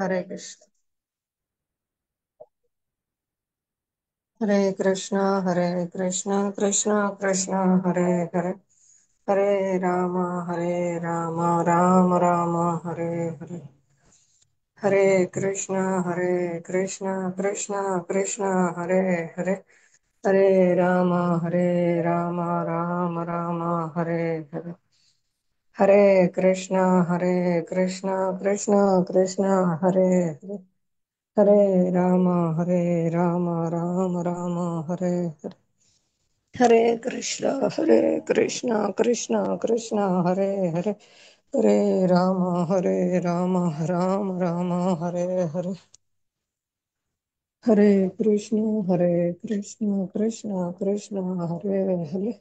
హరే కృష్ణ. హరే కృష్ణ హరే కృష్ణ కృష్ణ కృష్ణ హరే హరే, హరే రామ హరే రామ రామ రామ హరే హరే. హరే కృష్ణ హరే కృష్ణ కృష్ణ కృష్ణ హరే హరే, హరే రామ హరే రామ రామ రామ హరే హరే. హరే కృష్ణ హరే కృష్ణ కృష్ణ కృష్ణ హరే హరే, హరే రామ హరే రామ రామ రామ హరే హరే. హరే కృష్ణ హరే కృష్ణ కృష్ణ కృష్ణ హరే హరే, హరే రామ హరే రామ రామ రామ హరే హరే. హరే కృష్ణ హరే కృష్ణ కృష్ణ కృష్ణ హరే హరే,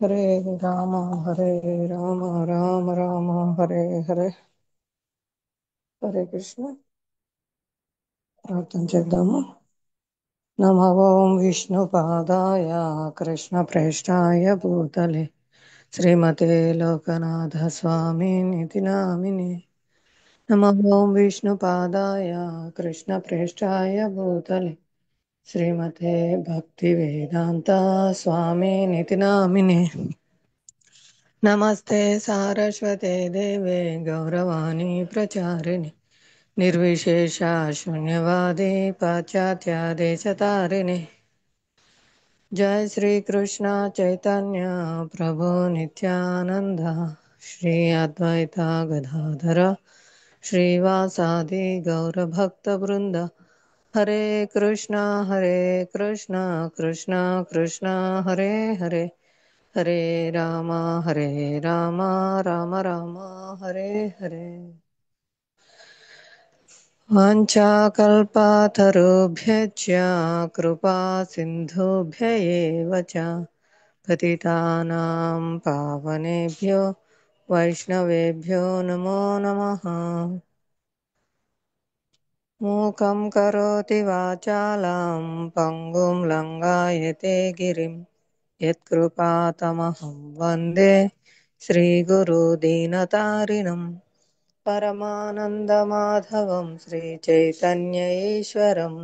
హరే రామ హరే రామ రామ రామ హరే హరే. హరే కృష్ణ. ప్రార్థన చేద్దాము. నమో ఓం విష్ణుపాదాయ కృష్ణప్రేష్ఠాయ భూతలే శ్రీమతే లోకనాథ స్వామి నితి నామినే. నమో ఓం విష్ణుపాదాయ కృష్ణప్రేష్ఠాయ భూతలే శ్రీమతే భక్తి వేదాంత స్వామి నితి నామినే. నమస్తే సారస్వతే దేవే గౌరవాణి ప్రచారిణి నిర్విశేష శూన్యవాది పాశ్చాత్య దేశతారిణి. जय श्री कृष्ण चैतन्य प्रभु नित्यानंद, श्री अद्वैता गदाधर श्रीवासादि गौर भक्त वृंद. हरे कृष्णा कृष्णा कृष्णा हरे हरे, हरे राम राम राम हरे हरे. वाञ्छाकल्पतरुभ्यश्च कृपा सिन्धुभ्य एव च पतितानां पावनेभ्यो वैष्णवेभ्यो नमो नमः. मूकं करोति वाचालं पङ्गुं लङ्घयते गिरिं यत्कृपातमहं वन्दे श्रीगुरुदीनतारिणम्. పరమానందమాధవం శ్రీచైతన్య ఈశ్వరం.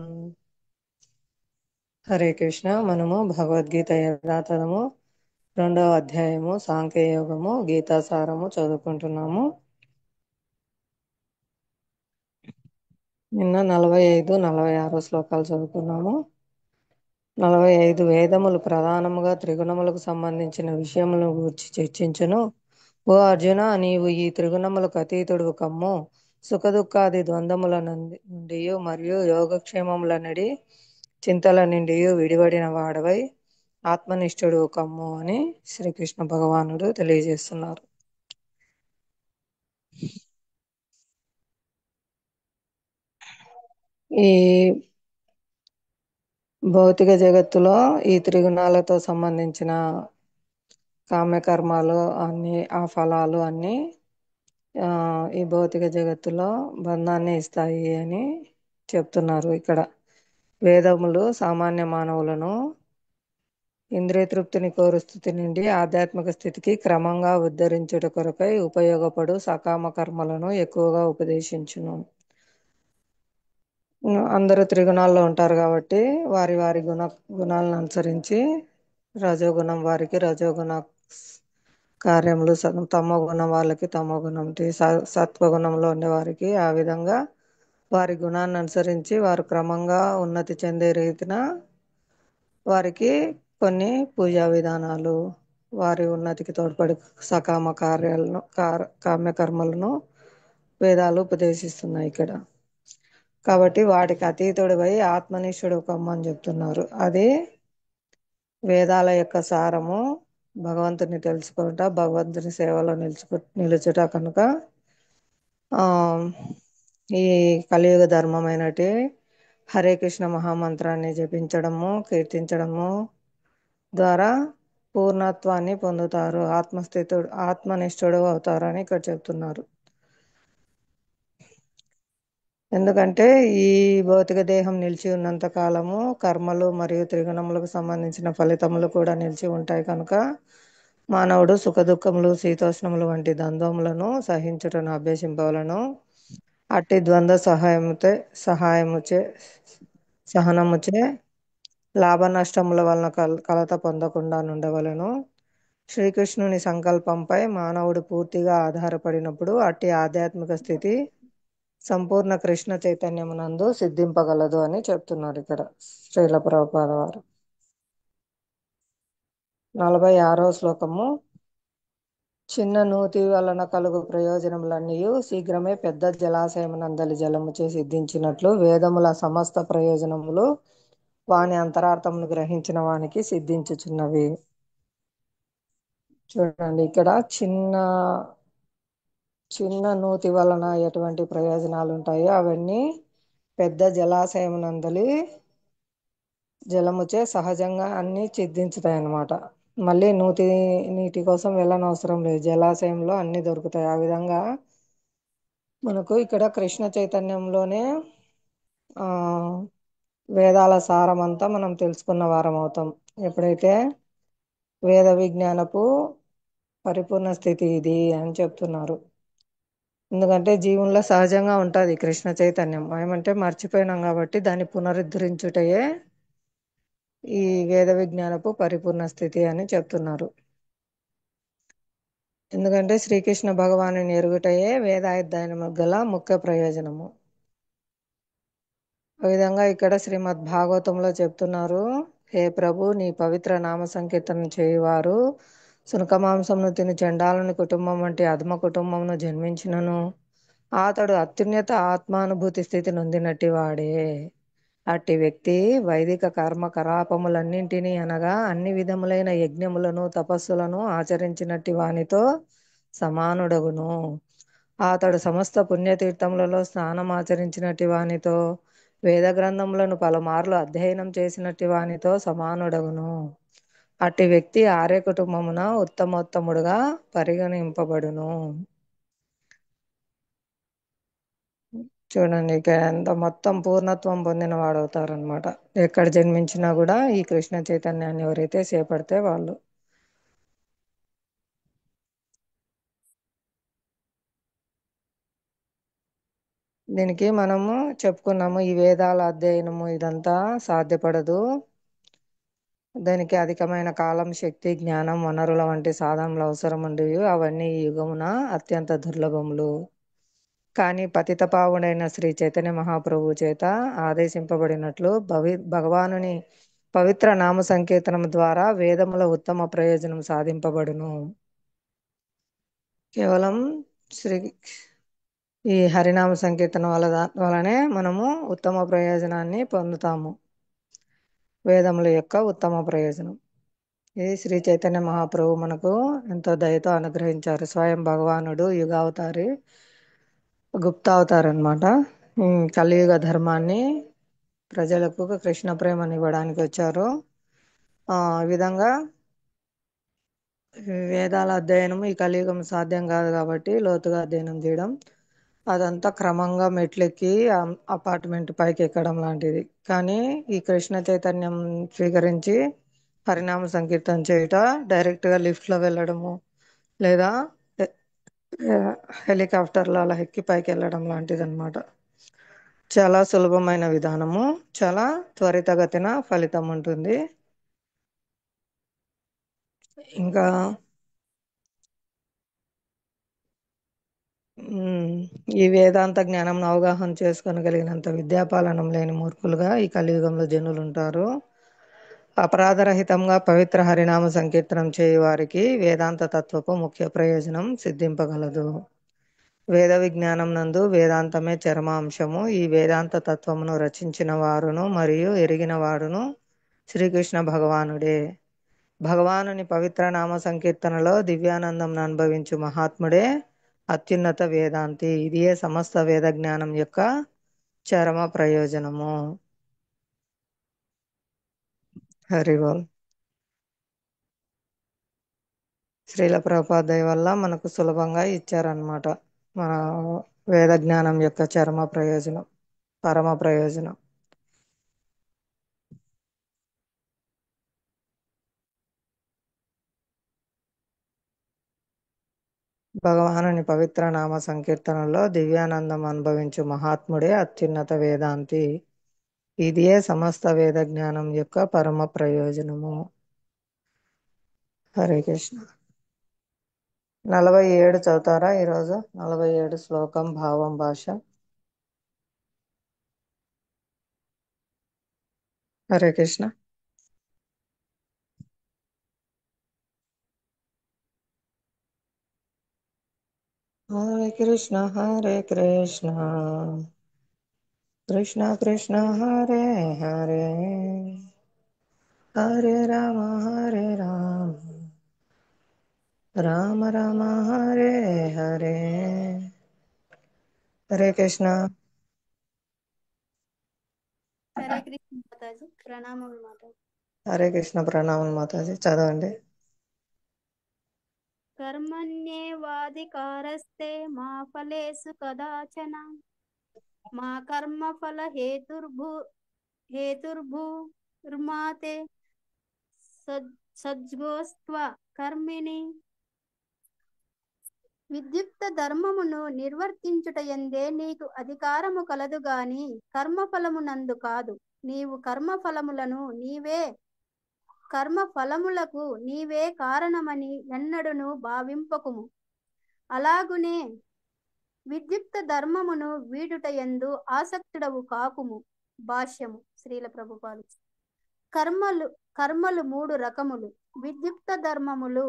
హరే కృష్ణ. మనము భగవద్గీత యథాతథము 2వ అధ్యాయము సాంఖ్యయోగము గీతాసారము చదువుకుంటున్నాము. నిన్న 45, 46 శ్లోకాలు చదువుకున్నాము. 45 వేదములు ప్రధానముగా త్రిగుణములకు సంబంధించిన విషయములను గురించి చర్చించును. ఓ అర్జున, నీవు ఈ త్రిగుణములకు అతీతుడు కమ్ము. సుఖదుఖాది ద్వంద్వముల నుండి మరియు యోగక్షేమముల నడి చింతల నుండి విడివడిన వాడవై ఆత్మనిష్ఠుడు కమ్ము అని శ్రీకృష్ణ భగవానుడు తెలియజేస్తున్నారు. ఈ భౌతిక జగత్తులో ఈ త్రిగుణాలతో సంబంధించిన కామ్యకర్మాలు అన్ని, ఆ ఫలాలు అన్నీ ఈ భౌతిక జగత్తులో బంధాన్ని ఇస్తాయి అని చెప్తున్నారు. ఇక్కడ వేదములు సామాన్య మానవులను ఇంద్రియ తృప్తిని కోరు స్థితి నుండి ఆధ్యాత్మిక స్థితికి క్రమంగా ఉద్ధరించుట కొరకై ఉపయోగపడు సకామ కర్మలను ఎక్కువగా ఉపదేశించును. అందరూ త్రిగుణాల్లో ఉంటారు కాబట్టి వారి వారి గుణాలను అనుసరించి రజోగుణం వారికి రజోగుణ కార్యములు, తమో గుణం వాళ్ళకి తమో గుణం, సత్వగుణంలో ఉండే వారికి ఆ విధంగా వారి గుణాన్ని అనుసరించి వారు క్రమంగా ఉన్నతి చెందే రీతిన వారికి కొన్ని పూజా విధానాలు, వారి ఉన్నతికి తోడ్పడే సకామ కార్యాలను, కామ్యకర్మలను వేదాలు ఉపదేశిస్తున్నాయి ఇక్కడ. కాబట్టి వాటికి అతీతుడిపై ఆత్మనిష్ఠుడు కమ్మని చెప్తున్నారు. అది వేదాల యొక్క సారము. భగవంతుని తెలుసుకుంటా భగవంతుని సేవలో నిలుచుట కనుక ఈ కలియుగ ధర్మమైనటి హరే కృష్ణ మహామంత్రాన్ని జపించడము, కీర్తించడము ద్వారా పూర్ణత్వాన్ని పొందుతారు, ఆత్మనిష్ఠుడు అవుతారని ఇక్కడ చెప్తున్నారు. ఎందుకంటే ఈ భౌతిక దేహం నిలిచి ఉన్నంత కాలము కర్మలు మరియు త్రిగుణములకు సంబంధించిన ఫలితములు కూడా నిలిచి ఉంటాయి కనుక మానవుడు సుఖదుఖములు, శీతోష్ణములు వంటి ద్వంద్వములను సహించుటను అభ్యసింపవలను. అట్టి ద్వంద్వ సహాయముచే సహనముచే లాభ నష్టముల వలన కలత పొందకుండా నుండవలెను. శ్రీకృష్ణుని సంకల్పంపై మానవుడు పూర్తిగా ఆధారపడినప్పుడు అట్టి ఆధ్యాత్మిక స్థితి సంపూర్ణ కృష్ణ చైతన్యమునందు సిద్ధింపగలదు అని చెప్తున్నారు ఇక్కడ శ్రీల ప్రభుపాద వారు. 46వ శ్లోకము. చిన్న నూతి వలన కలుగు ప్రయోజనములన్నీయు శీఘ్రమే పెద్ద జలాశయమునందలి జలముచే సిద్ధించినట్లు వేదముల సమస్త ప్రయోజనములు వాని అంతరార్థమును గ్రహించిన వానికి సిద్ధించుచున్నవి. చూడండి, ఇక్కడ చిన్న చిన్న నూతి వలన ఎటువంటి ప్రయోజనాలు ఉంటాయో అవన్నీ పెద్ద జలాశయమునందలి జలముచే సహజంగా అన్ని సిద్ధించుతాయి అన్నమాట. మళ్ళీ నీటి కోసం వెళ్ళనవసరం లేదు, జలాశయంలో అన్ని దొరుకుతాయి. ఆ విధంగా మనకు ఇక్కడ కృష్ణ చైతన్యంలోనే ఆ వేదాల సారం అంతా మనం తెలుసుకున్న వారం అవుతాం. ఎప్పుడైతే వేద విజ్ఞానపు పరిపూర్ణ స్థితి ఇది అని చెప్తున్నారు. ఎందుకంటే జీవుల్లో సహజంగా ఉంటుంది కృష్ణ చైతన్యం. ఏమంటే మర్చిపోయినాం కాబట్టి దాన్ని పునరుద్ధరించుటయే ఈ వేద విజ్ఞానపు పరిపూర్ణ స్థితి అని చెప్తున్నారు. ఎందుకంటే శ్రీకృష్ణ భగవాను ఎరుగుటయే వేదాధ్యయనము గల ముఖ్య ప్రయోజనము. ఆ విధంగా ఇక్కడ శ్రీమద్ భాగవతంలో చెప్తున్నారు, హే ప్రభు, నీ పవిత్ర నామ సంకీర్తన చేయువారు సునక మాంసమును తిని చండాలుని కుటుంబం వంటి అధమ కుటుంబమును జన్మించినను అతడు అత్యున్నత ఆత్మానుభూతి స్థితి నొందినట్టి వాడే. అట్టి వ్యక్తి వైదిక కర్మ కలాపములన్నింటినీ అనగా అన్ని విధములైన యజ్ఞములను తపస్సులను ఆచరించినట్టి వానితో సమానుడగును. అతడు సమస్త పుణ్యతీర్థములలో స్నానం ఆచరించినట్టి వానితో, వేద గ్రంథములను పలుమార్లు అధ్యయనం చేసినట్టి వానితో సమానుడగును. అట్టి వ్యక్తి ఆర్య కుటుంబమున ఉత్తమోత్తముడుగా పరిగణింపబడును. చూడండి, ఇక ఎంత మొత్తం పూర్ణత్వం పొందిన వాడు అవుతారనమాట. ఎక్కడ జన్మించినా కూడా ఈ కృష్ణ చైతన్యాన్ని ఎవరైతే చేపడితే వాళ్ళు. దీనికి మనము చెప్పుకున్నాము, ఈ వేదాల అధ్యయనము ఇదంతా సాధ్యపడదు. దానికి అధికమైన కాలం, శక్తి, జ్ఞానం, వనరుల వంటి సాధనలు అవసరం ఉండేవి. అవన్నీ ఈ యుగమున అత్యంత దుర్లభములు. కానీ పతిత పావుడైన శ్రీ చైతన్య మహాప్రభు చేత ఆదేశింపబడినట్లు భగవానుని పవిత్ర నామ సంకీర్తనం ద్వారా వేదముల ఉత్తమ ప్రయోజనం సాధింపబడును. కేవలం శ్రీ ఈ హరినామ సంకీర్తన వలనే మనము ఉత్తమ ప్రయోజనాన్ని పొందుతాము. వేదముల యొక్క ఉత్తమ ప్రయోజనం ఇది శ్రీ చైతన్య మహాప్రభు మనకు ఎంతో దయతో అనుగ్రహించారు. స్వయం భగవానుడు యుగావతారి, గుప్తావతారు అనమాట. కలియుగ ధర్మాన్ని ప్రజలకు కృష్ణ ప్రేమని ఇవ్వడానికి వచ్చారు. ఆ విధంగా వేదాల అధ్యయనం ఈ కలియుగం సాధ్యం కాదు కాబట్టి లోతుగా అధ్యయనం చేయడం, అదంతా క్రమంగా మెట్లెక్కి అపార్ట్మెంట్ పైకి ఎక్కడం లాంటిది. కానీ ఈ కృష్ణ చైతన్యం స్వీకరించి హరినామ సంకీర్తన చేయుట డైరెక్ట్గా లిఫ్ట్లో వెళ్ళడము లేదా హెలికాప్టర్లో అలా ఎక్కి పైకి వెళ్ళడం లాంటిది అనమాట. చాలా సులభమైన విధానము, చాలా త్వరితగతిన ఫలితం ఉంటుంది. ఇంకా ఈ వేదాంత జ్ఞానం అవగాహన చేసుకోగలిగినంత విద్యాపాలనం లేని మూర్ఖులుగా ఈ కలియుగంలో జనులు ఉంటారు. అపరాధరహితంగా పవిత్ర హరినామ సంకీర్తనం చేయు వారికి వేదాంత తత్వపు ముఖ్య ప్రయోజనం సిద్ధింపగలదు. వేద విజ్ఞానం నందు వేదాంతమే చరమాంశము. ఈ వేదాంత తత్వమును రచించిన వారును మరియు ఎరిగిన వాడును శ్రీకృష్ణ భగవానుడే. భగవానుని పవిత్ర నామ సంకీర్తనలో దివ్యానందం అనుభవించు మహాత్ముడే అత్యున్నత వేదాంతి. ఇదియే సమస్త వేద జ్ఞానం యొక్క చరమ ప్రయోజనము. హరిబోల్. శ్రీల ప్రభుపాద వల్ల మనకు సులభంగా ఇచ్చారనమాట మన వేద జ్ఞానం యొక్క చరమ ప్రయోజనం, పరమ ప్రయోజనం. భగవానుని పవిత్ర నామ సంకీర్తనలో దివ్యానందం అనుభవించు మహాత్ముడే అత్యున్నత వేదాంతి. ఇదియే సమస్త వేద జ్ఞానం యొక్క పరమ ప్రయోజనము. హరే కృష్ణ. 47 చదువుతారా ఈరోజు? 47 శ్లోకం భావం భాష. హరే కృష్ణ. హరే కృష్ణ హరే కృష్ణ కృష్ణ కృష్ణ హరే హరే హరే రామ రామ రామ హరే హరే. హరే కృష్ణ. హరే కృష్ణ మాతాజీ, ప్రణామం మాతాజీ. హరే కృష్ణ. ప్రణామం మాతాజీ. చదవండి. కర్మణ్యేవాధికారస్తే మా ఫలేషు కదాచన మా కర్మ ఫల హేతుర్భూర్మాతే సజ్జోస్త్వ కర్మిణి. విద్యుక్త ధర్మమును నిర్వర్తించుటయందే నీకు అధికారము కలదు గాని కర్మఫలమునందు కాదు. నీవు కర్మఫలములకు నీవే కారణమని ఎన్నడును భావింపకుము. అలాగునే విద్యుక్త ధర్మమును వీడుటయందు ఆసక్తుడవు కాకుము. భాష్యము శ్రీల ప్రభుపాదు. కర్మలు 3 రకములు. విద్యుక్త ధర్మములు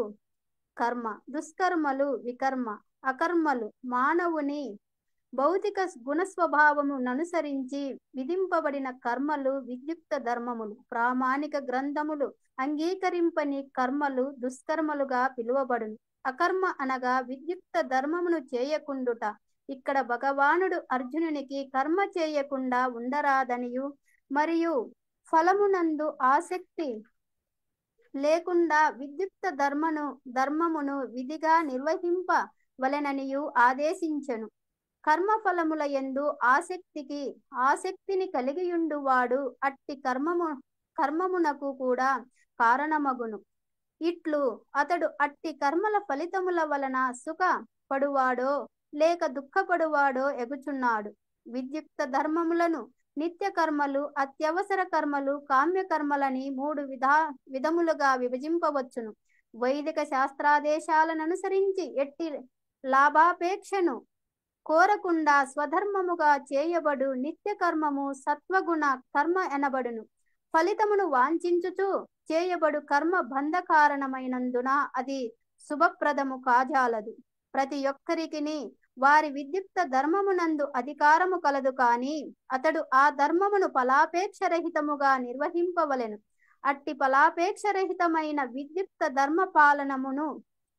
కర్మ, దుష్కర్మలు వికర్మ, అకర్మలు మానవుని భౌతిక గుణస్వభావముననుసరించి విధింపబడిన కర్మలు విద్యుక్త ధర్మములు. ప్రామాణిక గ్రంథములు అంగీకరింపని కర్మలు దుష్కర్మలుగా పిలువబడును. అకర్మ అనగా విద్యుక్త ధర్మమును చేయకుండుట. ఇక్కడ భగవానుడు అర్జునునికి కర్మ చేయకుండా ఉండరాదనియు మరియు ఫలమునందు ఆసక్తి లేకుండా విద్యుక్త ధర్మమును విధిగా నిర్వహింపవలెననియు ఆదేశించెను. కర్మఫలముల యందు ఆసక్తిని కలిగియుండువాడు అట్టి కర్మమునకు కూడా కారణమగును. ఇట్లు అతడు అట్టి కర్మల ఫలితముల వలన సుఖపడువాడో లేక దుఃఖపడువాడో ఎగుచున్నాడు. విద్యుక్త ధర్మములను నిత్య కర్మలు, అత్యవసర కర్మలు, కామ్య కర్మలని 3 విధములుగా విభజింపవచ్చును. వైదిక శాస్త్రాదేశాలను అనుసరించి ఎట్టి లాభాపేక్షను కోరకుండా స్వధర్మముగా చేయబడు నిత్య కర్మము సత్వగుణ కర్మ ఎనబడును. ఫలితమును వాంఛించుచు చేయబడు కర్మ బంధ కారణమైనందున అది శుభప్రదము కాజాలదు. ప్రతి ఒక్కరికిని వారి విద్యుక్త ధర్మమునందు అధికారము కలదు కాని అతడు ఆ ధర్మమును ఫలాపేక్షరహితముగా నిర్వహింపవలెను. అట్టి ఫలాపేక్షరహితమైన విద్యుక్త ధర్మ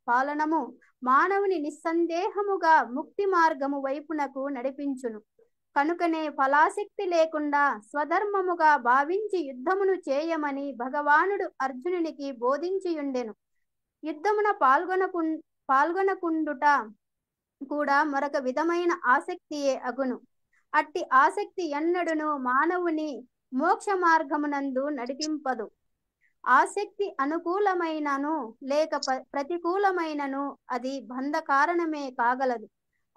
పాలనము మానవుని నిస్సందేహముగా ముక్తి మార్గము వైపునకు నడిపించును. కనుకనే ఫలాసక్తి లేకుండా స్వధర్మముగా భావించి యుద్ధమును చేయమని భగవానుడు అర్జునునికి బోధించియుండెను. యుద్ధమున పాల్గొనకుండుట కూడా మరొక విధమైన ఆసక్తియే అగును. అట్టి ఆసక్తి ఎన్నడును మానవుని మోక్ష మార్గమునందు నడిపింపదు. ఆసక్తి అనుకూలమైనను లేక ప్రతికూలమైనను అది బంధ కారణమే కాగలదు.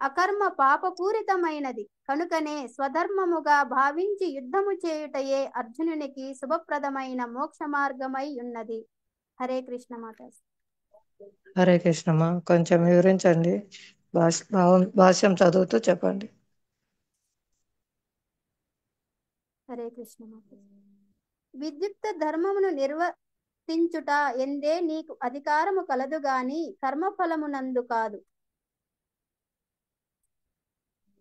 అకర్మ పాపపూరితమైనది. కనుకనే స్వధర్మముగా భావించి యుద్ధము చేయుటయే అర్జునునికి శుభప్రదమైన మోక్ష మార్గమై ఉన్నది. హరే కృష్ణ మాతాజీ. హరే కృష్ణమా. కొంచెం వివరించండి. భాష్యం చదువుతూ చెప్పండి. హరే కృష్ణ మాతాజీ. విద్యుక్త ధర్మమును నిర్వర్తించుట ఎందే నీకు అధికారము కలదు గాని కర్మఫలమునందు కాదు.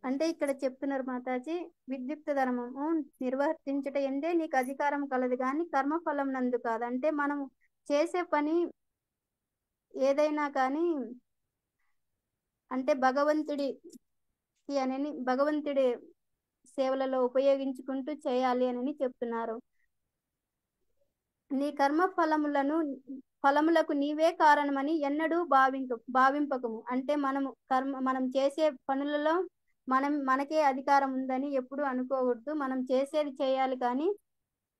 అంటే ఇక్కడ చెప్తున్నారు మాతాజీ, విద్యుక్త ధర్మము నిర్వర్తించుట ఎందే నీకు అధికారం కలదు కానీ కర్మఫలం నందు కాదు. అంటే మనం చేసే పని ఏదైనా కానీ అంటే భగవంతుడి సేవలలో ఉపయోగించుకుంటూ చేయాలి అని చెప్తున్నారు. నీ కర్మ ఫలములకు నీవే కారణమని ఎన్నడూ భావింపకము. అంటే మనం చేసే పనులలో మనకే అధికారం ఉందని ఎప్పుడు అనుకోకూడదు. మనం చేసేది చేయాలి కానీ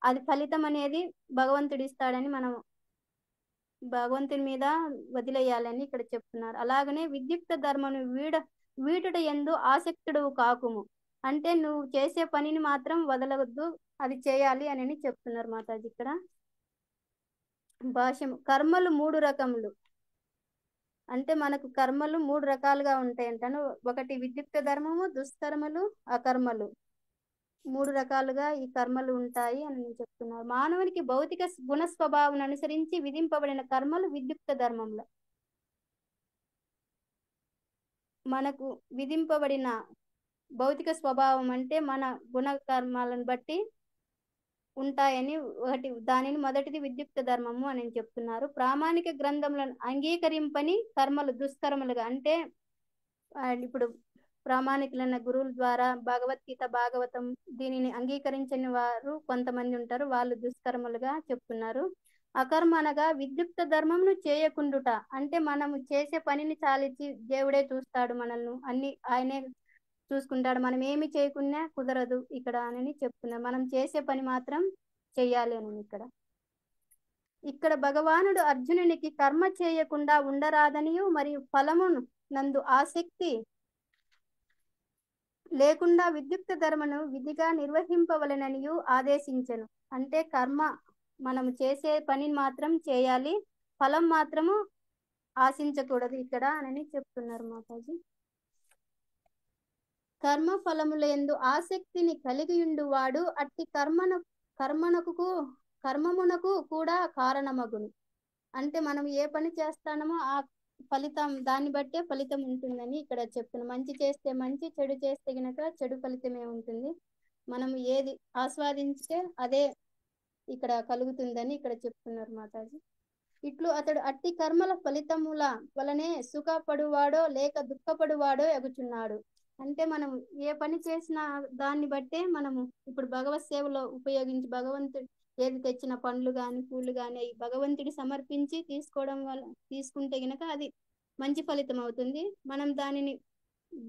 అది ఫలితం అనేది భగవంతుడు ఇస్తాడని మనం భగవంతుని మీద వదిలేయాలని ఇక్కడ చెప్తున్నారు. అలాగనే విద్యుక్త ధర్మను వీడుట యందు ఆసక్తుడు కాకుము. అంటే నువ్వు చేసే పనిని మాత్రం వదలవద్దు, అది చేయాలి అని చెప్తున్నారు మాతాజీ ఇక్కడ. భాష్యం. కర్మలు 3 రకములు. అంటే మనకు కర్మలు 3 రకాలుగా ఉంటాయంటాను. ఒకటి విద్యుక్త ధర్మము, దుష్కర్మలు, అకర్మలు. 3 రకాలుగా ఈ కర్మలు ఉంటాయి అని చెప్తున్నారు. మానవునికి భౌతిక గుణ స్వభావం అనుసరించి విధింపబడిన కర్మలు విద్యుక్త ధర్మంలో. మనకు విధింపబడిన భౌతిక స్వభావం అంటే మన గుణ కర్మాలను బట్టి ఉంటాయని ఒకటి, దానిని మొదటిది విద్యుక్త ధర్మము అని చెప్తున్నారు. ప్రామాణిక గ్రంథములను అంగీకరింపని కర్మలు దుష్కర్మలుగా. అంటే ఇప్పుడు ప్రామాణికులైన గురువుల ద్వారా భగవద్గీత, భాగవతం దీనిని అంగీకరించని వారు కొంతమంది ఉంటారు, వాళ్ళు దుష్కర్మలుగా చెప్తున్నారు. అకర్మ అనగా విద్యుక్త ధర్మమును చేయకుండుట. అంటే మనము చేసే పనిని చాలించి దేవుడే చూస్తాడు మనల్ని, అన్ని ఆయనే చూసుకుంటాడు, మనం ఏమి చేయకున్నా కుదరదు ఇక్కడ అని చెప్తున్నారు. మనం చేసే పని మాత్రం చెయ్యాలి అని ఇక్కడ భగవానుడు అర్జునునికి కర్మ చేయకుండా ఉండరాదనియు మరియు ఫలమును నందు ఆసక్తి లేకుండా విద్యుక్త ధర్మను విధిగా నిర్వహింపవలెననియు ఆదేశించెను. అంటే కర్మ మనం చేసే పనిని మాత్రం చేయాలి, ఫలం మాత్రము ఆశించకూడదు ఇక్కడ అని చెప్తున్నారు మాతాజీ. కర్మ ఫలముల యందు ఆసక్తిని కలిగియుండు వాడు అట్టి కర్మమునకు కూడా కారణమగును. అంటే మనం ఏ పని చేస్తామో ఆ ఫలితం, దాన్ని బట్టే ఫలితం ఉంటుందని ఇక్కడ చెప్తున్నాం. మంచి చేస్తే మంచి, చెడు చేస్తే గనక చెడు ఫలితమే ఉంటుంది. మనం ఏది ఆస్వాదించితే అదే ఇక్కడ కలుగుతుందని ఇక్కడ చెప్తున్నారు మాతాజీ. ఇట్లు అతడు అట్టి కర్మల ఫలితముల వలనే సుఖపడువాడో లేక దుఃఖపడువాడో ఎగుచున్నాడు. అంటే మనం ఏ పని చేసినా దాన్ని బట్టే మనము ఇప్పుడు భగవత్ సేవలో ఉపయోగించి భగవంతుడు ఏది తెచ్చిన పండ్లు కానీ పూలు కానీ అవి భగవంతుడి సమర్పించి తీసుకుంటే గనక అది మంచి ఫలితం అవుతుంది. మనం దానిని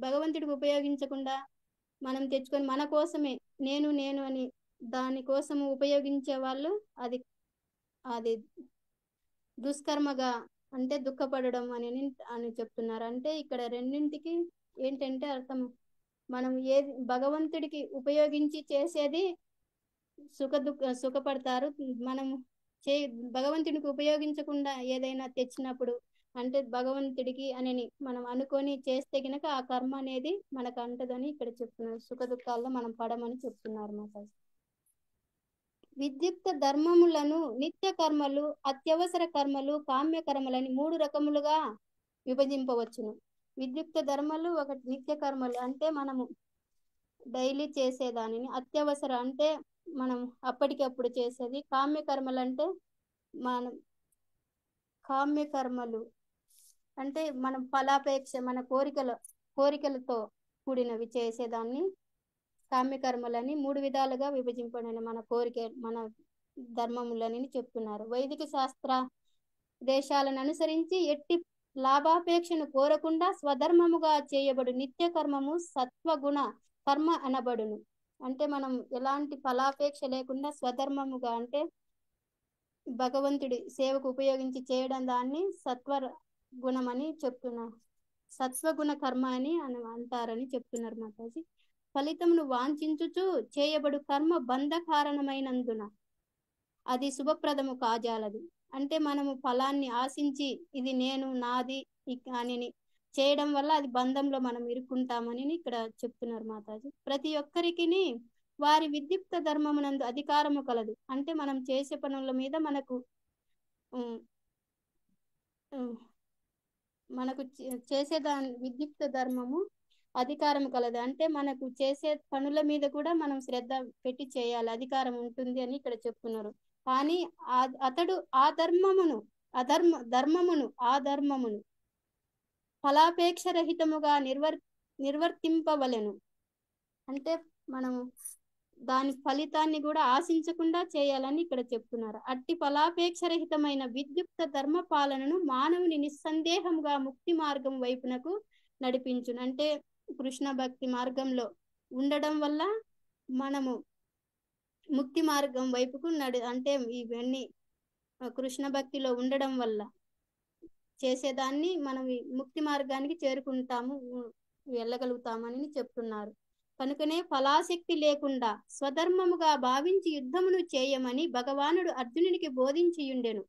భగవంతుడికి ఉపయోగించకుండా మనం తెచ్చుకొని మన కోసమే నేను అని దానికోసం ఉపయోగించే వాళ్ళు అది అది దుష్కర్మగా, అంటే దుఃఖపడడం అని చెప్తున్నారు. అంటే ఇక్కడ రెండింటికి ఏంటంటే అర్థం, మనం ఏది భగవంతుడికి ఉపయోగించి చేసేది సుఖపడతారు. మనం భగవంతుడికి ఉపయోగించకుండా ఏదైనా తెచ్చినప్పుడు అంటే భగవంతుడికి అని మనం అనుకొని చేస్తే గనక ఆ కర్మ అనేది మనకు అంటదని ఇక్కడ చెప్తున్నారు. సుఖ దుఃఖాల్లో మనం పడమని చెప్తున్నారు మాతాజీ. విద్యుక్త ధర్మములను నిత్య కర్మలు, అత్యవసర కర్మలు, కామ్య కర్మలని 3 రకములుగా విభజింపవచ్చును. విద్యుక్త ధర్మలు ఒకటి నిత్య కర్మలు, అంటే మనము డైలీ చేసేదానిని. అత్యవసర అంటే మనం అప్పటికప్పుడు చేసేది. కామ్య కర్మలు అంటే అంటే మనం ఫలాపేక్ష, మన కోరికలతో కూడినవి చేసేదాన్ని కామ్యకర్మలని 3 విధాలుగా విభజింపడిన మన ధర్మములని చెప్తున్నారు. వైదిక శాస్త్ర దేశాలను అనుసరించి ఎట్టి లాభాపేక్షను కోరకుండా స్వధర్మముగా చేయబడు నిత్య కర్మము సత్వగుణ కర్మ అనబడును. అంటే మనం ఎలాంటి ఫలాపేక్ష లేకుండా స్వధర్మముగా, అంటే భగవంతుడి సేవకు ఉపయోగించి చేయడం దాన్ని గుణం అని చెప్తున్నారు. సత్వగుణ కర్మ అని అంటారని చెప్తున్నారు మాతాజీ. ఫలితమును వాంఛించుచు చేయబడు కర్మ బంధ కారణమైనందున అది శుభప్రదము కాజాలదు. అంటే మనము ఫలాన్ని ఆశించి ఇది నేను నాది అని చేయడం వల్ల అది బంధంలో మనం ఇరుక్కుంటామని ఇక్కడ చెప్తున్నారు మాతాజీ. ప్రతి ఒక్కరికి వారి విద్యుక్త ధర్మమునందు అధికారము కలదు. అంటే మనం చేసే పనుల మీద మనకు చేసేదాని విద్యుక్త ధర్మము అధికారం కలదు. అంటే మనకు చేసే పనుల మీద కూడా మనం శ్రద్ధ పెట్టి చేయాలి, అధికారం ఉంటుంది అని ఇక్కడ చెప్తున్నారు. కానీ అతడు ఆ ధర్మమును ఫలాపేక్ష రహితముగా నిర్వర్తింపవలెను. అంటే మనము దాని ఫలితాన్ని కూడా ఆశించకుండా చేయాలని ఇక్కడ చెప్తున్నారు. అట్టి ఫలాపేక్ష రహితమైన విద్యుక్త ధర్మ పాలనను మానవుని నిస్సందేహంగా ముక్తి మార్గం వైపునకు నడిపించును. అంటే కృష్ణ భక్తి మార్గంలో ఉండడం వల్ల మనము ముక్తి మార్గం వైపుకు అంటే ఇవన్నీ కృష్ణ భక్తిలో ఉండడం వల్ల చేసేదాన్ని మనం ఈ ముక్తి మార్గానికి చేరుకుంటాము, వెళ్ళగలుగుతామని చెప్తున్నారు. కనుకనే ఫలాసక్తి లేకుండా స్వధర్మముగా భావించి యుద్ధమును చేయమని భగవానుడు అర్జునునికి బోధించియుండెను.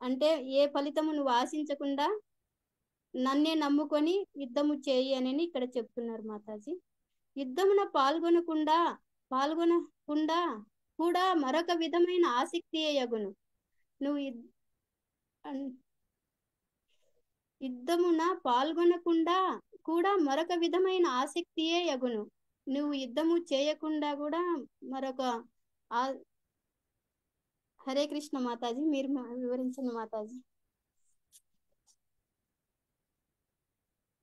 అంటే ఏ ఫలితము నువ్వు ఆశించకుండా నన్నే నమ్ముకొని యుద్ధము చేయి అని ఇక్కడ చెప్తున్నారు మాతాజీ. యుద్ధమున పాల్గొనకుండా కూడా మరొక విధమైన ఆసక్తియే యగును. నువ్వు అన్- యుద్ధమున పాల్గొనకుండా కూడా మరొక విధమైన ఆసక్తియే యగును. నువ్వు యుద్ధము చేయకుండా కూడా మరొక ఆ హరే కృష్ణ మాతాజీ, మీరు వివరించండి మాతాజీ.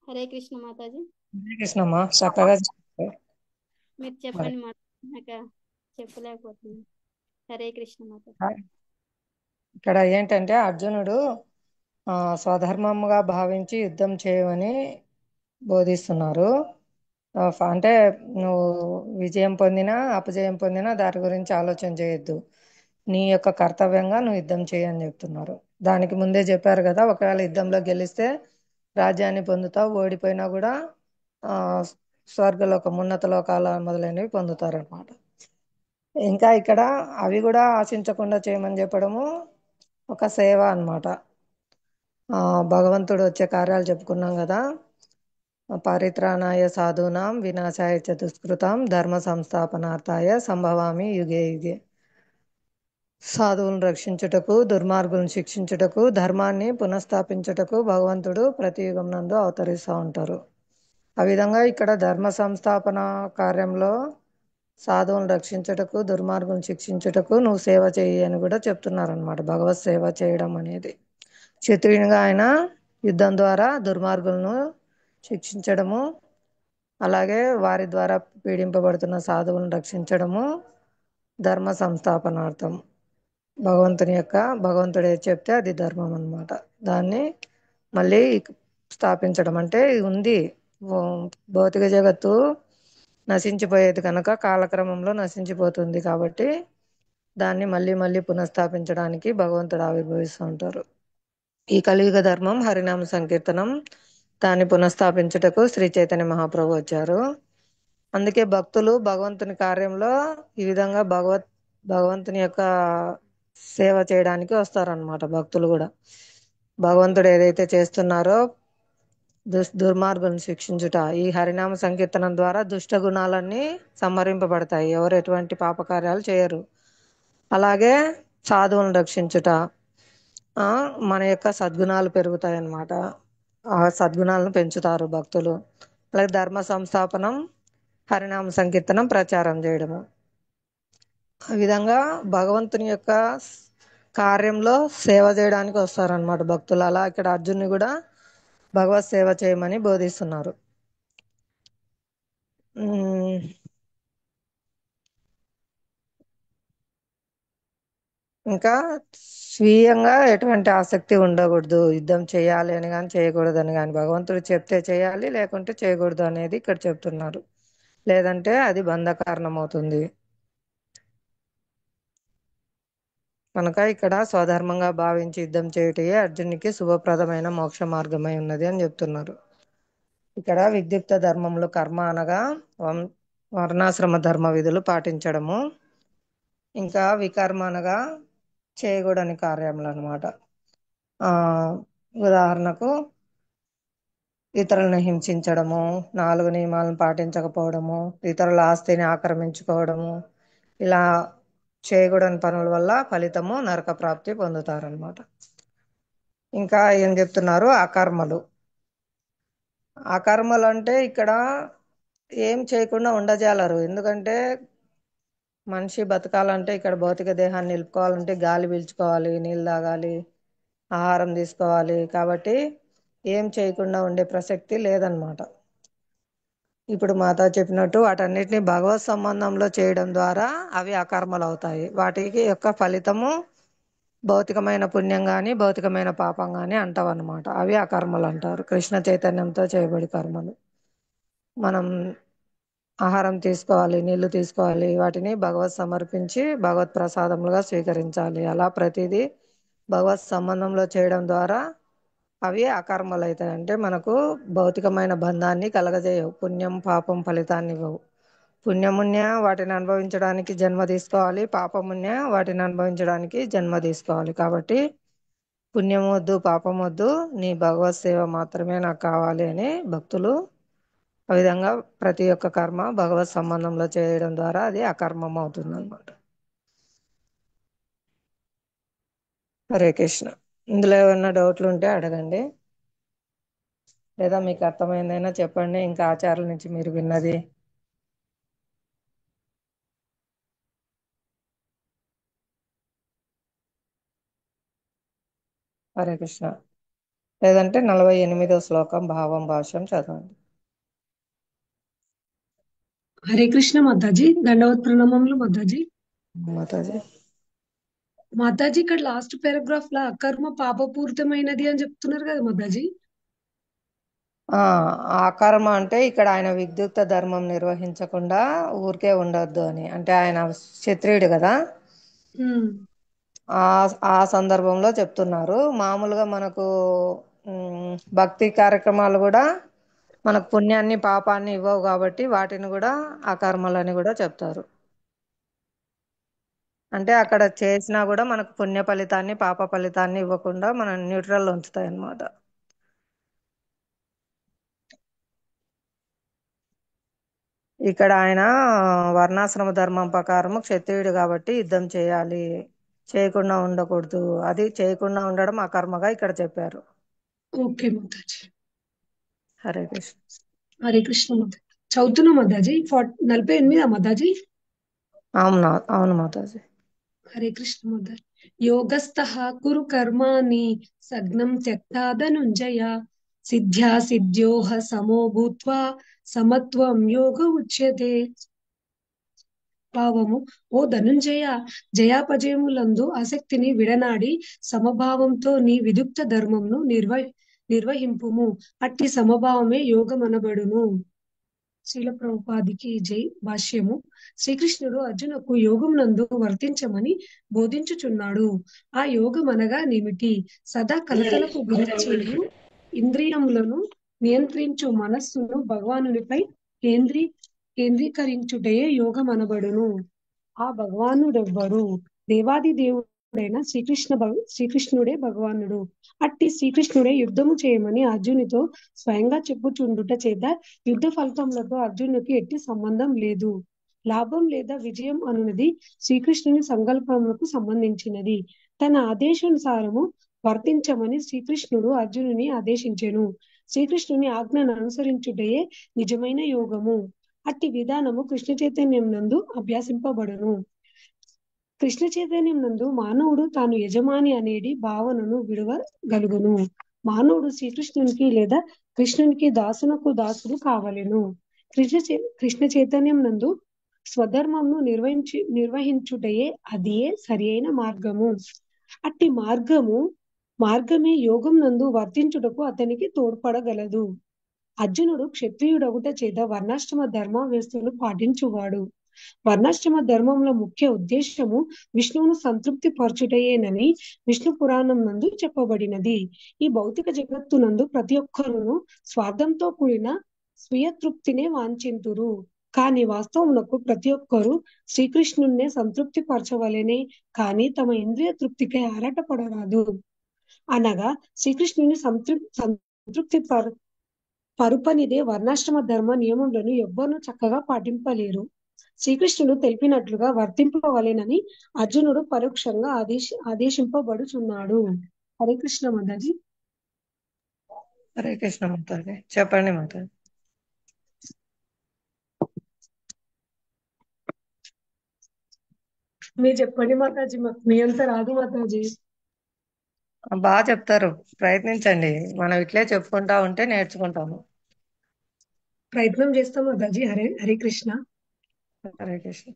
హరే కృష్ణ మాతాజీ, హరే కృష్ణమ్మా, చక్కగా చెప్పారు. మీరు మరి చెప్పండి మాతాజీ, నాకు చెప్పలేకపోతుంది. హరే కృష్ణ మాతాజీ. ఇక్కడ ఏంటంటే అర్జునుడు స్వధర్మముగా భావించి యుద్ధం చేయమని బోధిస్తున్నారు. అంటే నువ్వు విజయం పొందినా అపజయం పొందినా దాని గురించి ఆలోచన చేయొద్దు, నీ యొక్క కర్తవ్యంగా నువ్వు యుద్ధం చేయని చెప్తున్నారు. దానికి ముందే చెప్పారు కదా, ఒకవేళ యుద్ధంలో గెలిస్తే రాజ్యాన్ని పొందుతావు, ఓడిపోయినా కూడా ఆ స్వర్గలోకం, ఉన్నత లోకాల మొదలైనవి పొందుతారనమాట. ఇంకా ఇక్కడ అవి కూడా ఆశించకుండా చేయమని చెప్పడము ఒక సేవ అన్నమాట. భగవంతుడు వచ్చే కార్యాలు చెప్పుకున్నాం కదా, పారిత్రాణాయ సాధూనాం వినాశాయ చ దుష్కృతాం ధర్మ సంస్థాపనార్థాయ సంభవామి యుగే యుగే. సాధువులను రక్షించుటకు, దుర్మార్గులను శిక్షించుటకు, ధర్మాన్ని పునఃస్థాపించుటకు భగవంతుడు ప్రతి యుగం నందు అవతరిస్తూ ఉంటారు. ఆ విధంగా ఇక్కడ ధర్మ సంస్థాపన కార్యంలో సాధువులను రక్షించుటకు, దుర్మార్గులను శిక్షించుటకు నువ్వు సేవ చేయి అని కూడా చెప్తున్నారనమాట. భగవత్ సేవ చేయడం అనేది క్షత్రియునిగా ఆయన యుద్ధం ద్వారా దుర్మార్గులను శిక్షించడము, అలాగే వారి ద్వారా పీడింపబడుతున్న సాధువులను రక్షించడము ధర్మ సంస్థాపనార్థం. భగవంతుడు ఏది చెప్తే అది ధర్మం అన్నమాట. దాన్ని మళ్ళీ స్థాపించడం అంటే ఇది ఉంది. భౌతిక జగత్తు నశించిపోయేది కనుక కాలక్రమంలో నశించిపోతుంది కాబట్టి దాన్ని మళ్ళీ మళ్ళీ పునఃస్థాపించడానికి భగవంతుడు ఆవిర్భవిస్తూ ఉంటారు. ఈ కలియుగ ధర్మం హరినామ సంకీర్తనం, దాన్ని పునఃస్థాపించుటకు శ్రీ చైతన్య మహాప్రభు వచ్చారు. అందుకే భక్తులు భగవంతుని కార్యంలో ఈ విధంగా భగవంతుని యొక్క సేవ చేయడానికి వస్తారనమాట. భక్తులు కూడా భగవంతుడు ఏదైతే చేస్తున్నారో దుర్మార్గులను శిక్షించుట, ఈ హరినామ సంకీర్తనం ద్వారా దుష్ట గుణాలన్నీ సంహరింపబడతాయి, ఎవరు ఎటువంటి పాపకార్యాలు చేయరు. అలాగే సాధువులను రక్షించుట, మన యొక్క సద్గుణాలు పెరుగుతాయి అన్నమాట. ఆ సద్గుణాలను పెంచుతారు భక్తులు. అలాగే ధర్మ సంస్థాపనం, హరినామ సంకీర్తనం ప్రచారం చేయడము. ఆ విధంగా భగవంతుని యొక్క కార్యంలో సేవ చేయడానికి వస్తారనమాట భక్తులు. అలా ఇక్కడ అర్జున్ని కూడా భగవత్ సేవ చేయమని బోధిస్తున్నారు. ఇంకా స్వీయంగా ఎటువంటి ఆసక్తి ఉండకూడదు, యుద్ధం చేయాలి అని కానీ చేయకూడదు అని కానీ, భగవంతుడు చెప్తే చేయాలి, లేకుంటే చేయకూడదు అనేది ఇక్కడ చెప్తున్నారు. లేదంటే అది బంధ కారణం అవుతుంది. కనుక ఇక్కడ స్వధర్మంగా భావించి యుద్ధం చేయుటే అర్జునికి శుభప్రదమైన మోక్ష మార్గమై ఉన్నది అని చెప్తున్నారు. ఇక్కడ విద్యుక్త ధర్మములు కర్మ అనగా వర్ణాశ్రమ ధర్మ విధులు పాటించడము, ఇంకా వికర్మ అనగా చేయకూడని కార్యములు అనమాట. ఉదాహరణకు ఇతరులను హింసించడము, 4 నియమాలను పాటించకపోవడము, ఇతరుల ఆస్తిని ఆక్రమించుకోవడము, ఇలా చేయకూడని పనుల వల్ల ఫలితము నరక ప్రాప్తి పొందుతారనమాట. ఇంకా ఏం చెప్తున్నారు, అకర్మలు. అకర్మలు అంటే ఇక్కడ ఏం చేయకుండా ఉండజాలరు. ఎందుకంటే మనిషి బతకాలంటే ఇక్కడ భౌతిక దేహాన్ని నిలుపుకోవాలంటే గాలి పీల్చుకోవాలి, నీళ్ళు తాగాలి, ఆహారం తీసుకోవాలి. కాబట్టి ఏం చేయకుండా ఉండే ప్రసక్తి లేదనమాట. ఇప్పుడు మాత చెప్పినట్టు వాటన్నిటిని భగవత్ సంబంధంలో చేయడం ద్వారా అవి అకర్మలు అవుతాయి. వాటికి యొక్క ఫలితము భౌతికమైన పుణ్యం కానీ భౌతికమైన పాపం కానీ అంటావన్నమాట. అవి అకర్మలు అంటారు. కృష్ణ చైతన్యంతో చేయబడి కర్మలు. మనం ఆహారం తీసుకోవాలి, నీళ్లు తీసుకోవాలి, వాటిని భగవత్ సమర్పించి భగవత్ ప్రసాదములుగా స్వీకరించాలి. అలా ప్రతిదీ భగవత్ సంబంధంలో చేయడం ద్వారా అవి అకర్మలు అవుతాయి. అంటే మనకు భౌతికమైన బంధాన్ని కలగజేయవు. పుణ్యం పాపం ఫలితాన్ని ఇవ్వవు. పుణ్యమున్య వాటిని అనుభవించడానికి జన్మ తీసుకోవాలి, పాపమున్య వాటిని అనుభవించడానికి జన్మ తీసుకోవాలి. కాబట్టి పుణ్యం వద్దు, పాపం వద్దు, నీ భగవత్ సేవ మాత్రమే నాకు కావాలి అని భక్తులు ఆ విధంగా ప్రతి ఒక్క కర్మ భగవత్ సంబంధంలో చేయడం ద్వారా అది అకర్మం అవుతుంది అనమాట. హరే కృష్ణ. ఇందులో ఏమైనా డౌట్లు ఉంటే అడగండి, లేదా మీకు అర్థమైందైనా చెప్పండి, ఇంకా ఆచార్యుల నుంచి మీరు విన్నది. హరే కృష్ణ. లేదంటే 48వ శ్లోకం భావం భాష్యం చదవండి. హరే కృష్ణ మాతాజీ, దండవత్ ప్రణామములు మాతాజీ. మాతాజీ మాతాజీ ఇక్కడ లాస్ట్ పారాగ్రాఫ్ లా అకర్మ పాపపూరితమైనది అని చెప్తున్నారు కదా మాతాజీ. ఆ కర్మ అంటే ఇక్కడ ఆయన విద్యుక్త ధర్మం నిర్వహించకుండా ఊరికే ఉండొద్దు అని. అంటే ఆయన క్షత్రియుడు కదా, ఆ ఆ సందర్భంలో చెప్తున్నారు. మామూలుగా మనకు భక్తి కార్యక్రమాలు కూడా మనకు పుణ్యాన్ని పాపాన్ని ఇవ్వవు కాబట్టి వాటిని కూడా ఆ కర్మలని కూడా చెప్తారు. అంటే అక్కడ చేసినా కూడా మనకు పుణ్య ఫలితాన్ని పాప ఫలితాన్ని ఇవ్వకుండా మన న్యూట్రల్ ఉంచుతాయి అన్నమాట. ఇక్కడ ఆయన వర్ణాశ్రమ ధర్మం ప్రకారం క్షత్రియుడు కాబట్టి యుద్ధం చేయాలి, చేయకుండా ఉండకూడదు. అది చేయకుండా ఉండడం అకర్మగా ఇక్కడ చెప్పారు. ఓకే మాతాజీ. హరే కృష్ణ. హరే కృష్ణ మాతాజీ. చదువుతున్నా మాతాజీ. 48 మాతాజీ. అవును మాతాజీ. హరే కృష్ణ మాతాజీ. యోగస్థః కురు కర్మాణి సగ్నం త్యక్తా ధనుంజయ సిద్ధ్యా సిద్ధ్యోః సమో భూత్వా సమత్వం యోగ ఉచ్యతే. భావము: ఓ ధనుంజయ, జయాపజయములందు ఆసక్తిని విడనాడి సమభావంతో నీ విదుక్త ధర్మంను నిర్వహింపుము. అట్టి సమభావమే యోగమనబడును. శ్రీల ప్రభుపాదికి జై. భాష్యము: శ్రీకృష్ణుడు అర్జునకు యోగం నందు వర్తించమని బోధించుచున్నాడు. ఆ యోగం అనగా నేమిటి? సదా కలతలకు గురి చేయు ఇంద్రియములను నియంత్రించు మనస్సును భగవానునిపై కేంద్రీకరించుటయే యోగం అనబడును. ఆ భగవానుడెవ్వరు? దేవాది దేవుడైన శ్రీకృష్ణుడే భగవానుడు. అట్టి శ్రీకృష్ణుడే యుద్ధము చేయమని అర్జునునితో స్వయంగా చెప్పుచుండుట చేత యుద్ధ ఫలితములతో అర్జునునికి ఎట్టి సంబంధం లేదు. లాభం లేదా విజయం అనున్నది శ్రీకృష్ణుని సంకల్పములకు సంబంధించినది. తన ఆదేశానుసారము వర్తించమని శ్రీకృష్ణుడు అర్జునుని ఆదేశించెను. శ్రీకృష్ణుని ఆజ్ఞను అనుసరించుటయే నిజమైన యోగము. అట్టి విధానము కృష్ణ చైతన్యం నందు అభ్యాసింపబడును. కృష్ణ చైతన్యం నందు మానవుడు తాను యజమాని అనేది భావనను విడవగలుగును. మానవుడు శ్రీకృష్ణునికి లేదా కృష్ణునికి దాసుడు కావలెను. కృష్ణ చైతన్యం నందు స్వధర్మంను నిర్వహించుటయే అదియే సరి అయిన మార్గము. అట్టి మార్గమే యోగం నందు వర్తించుటకు అతనికి తోడ్పడగలదు. అర్జునుడు క్షత్రియుడగుట చేత వర్ణాశ్రమ ధర్మ వ్యవస్థను పాటించువాడు. వర్ణాశ్రమ ధర్మంలో ముఖ్య ఉద్దేశము విష్ణువును సంతృప్తి పరచుటయేనని విష్ణు పురాణం నందు చెప్పబడినది. ఈ భౌతిక జగత్తునందు ప్రతి ఒక్కరును స్వార్థంతో కూడిన స్వీయ తృప్తినే వాంఛింతురు. కానీ వాస్తవమునకు ప్రతి ఒక్కరూ శ్రీకృష్ణున్నే సంతృప్తి పరచవలెనే కానీ తమ ఇంద్రియ తృప్తికై ఆరాటపడరాదు. అనగా శ్రీకృష్ణుని సంతృప్తి పరుపనిదే వర్ణాశ్రమ ధర్మ నియమములను ఎవ్వరూ చక్కగా పాటింపలేరు. శ్రీకృష్ణుడు తెలిపినట్లుగా వర్తింపవలెనని అర్జునుడు పరోక్షంగా ఆదేశింపబడుచున్నాడు. హరే కృష్ణ మాతాజీ. హరే కృష్ణ మాతాజీ. చెప్పండి మాతాజీ. మీరు చెప్పండి మాతాజీ. మీ అంతా రాదు మాతాజీ. బాగా చెప్తారు, ప్రయత్నించండి. మనం ఇట్లే చెప్పుకుంటా ఉంటే నేర్చుకుంటాము. ప్రయత్నం చేస్తాం మాతాజీ. హరే కృష్ణ. హరే కృష్ణ.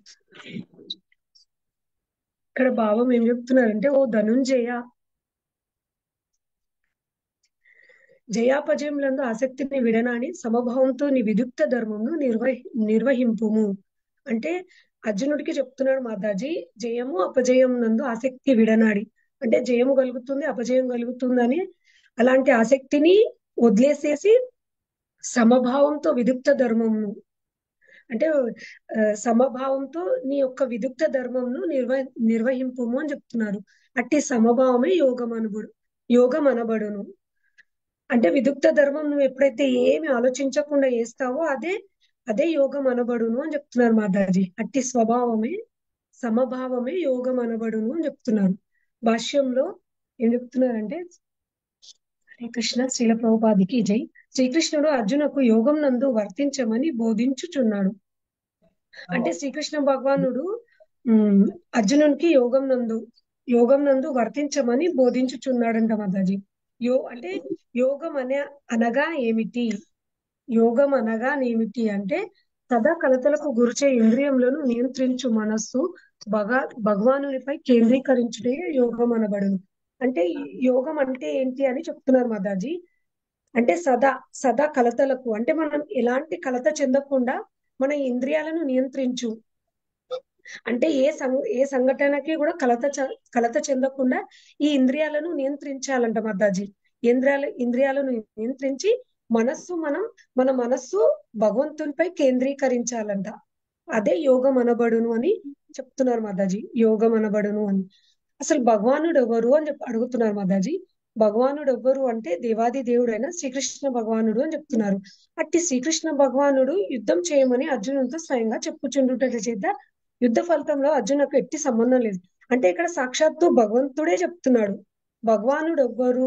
ఇక్కడ భావం ఏం చెప్తున్నారంటే, ఓ ధనుంజయ, జయాపజయములందు ఆసక్తిని విడనాడి సమభావంతో నీ విదుక్త ధర్మంను నిర్వహింపుము. అంటే అర్జునుడికి చెప్తున్నాడు మాతాజీ, జయము అపజయం నందు ఆసక్తి విడనాడి అంటే జయము కలుగుతుంది, అపజయం కలుగుతుందని అలాంటి ఆసక్తిని వదిలేసేసి సమభావంతో విదుక్త ధర్మంను అంటే సమభావంతో నీ యొక్క విదుక్త ధర్మంను నిర్వహింపుము అని చెప్తున్నారు. అట్టి సమభావమే యోగం అనబడును. అంటే విదుక్త ధర్మం నువ్వు ఎప్పుడైతే ఏమి ఆలోచించకుండా చేస్తావో అదే యోగం అనబడును అని చెప్తున్నారు మాతాజీ. అట్టి సమభావమే యోగం అనబడును అని చెప్తున్నారు. భాష్యంలో ఏం చెప్తున్నారంటే, హరే కృష్ణ, శ్రీల ప్రభుపాదికి జై. శ్రీకృష్ణుడు అర్జునకు యోగం నందు వర్తించమని బోధించుచున్నాడు. అంటే శ్రీకృష్ణ భగవానుడు అర్జునునికి యోగం నందు వర్తించమని బోధించుచున్నాడంట మాతాజీ. అంటే యోగం అనగా ఏమిటి? యోగం అనగానేమిటి అంటే సదా కలతలకు గురిచే ఇంద్రియములను నియంత్రించు మనస్సు భగవానునిపై కేంద్రీకరించుటే యోగం అనబడును. అంటే యోగం అంటే ఏంటి అని చెప్తున్నారు మాతాజీ. అంటే సదా కలతలకు అంటే మనం ఎలాంటి కలత చెందకుండా మన ఇంద్రియాలను నియంత్రించు. అంటే ఏ సంఘటనకి కూడా కలత చెందకుండా ఈ ఇంద్రియాలను నియంత్రించాలంట మాతాజీ. ఇంద్రియాలను నియంత్రించి మన మనస్సు భగవంతునిపై కేంద్రీకరించాలంట. అదే యోగం అనబడును అని చెప్తున్నారు మాతాజీ. యోగం అనబడును అని. అసలు భగవానుడు ఎవరు అని అడుగుతున్నారు మాతాజీ. భగవానుడు ఎవ్వరు అంటే దేవాది దేవుడైన శ్రీకృష్ణ భగవానుడు అని చెప్తున్నారు. అట్టి శ్రీకృష్ణ భగవానుడు యుద్ధం చేయమని అర్జునుడితో స్వయంగా చెప్పుచుండుట చేత యుద్ధ ఫలితంలో అర్జునకు ఎట్టి సంబంధం లేదు. అంటే ఇక్కడ సాక్షాత్తు భగవంతుడే చెప్తున్నాడు. భగవానుడు ఎవ్వరు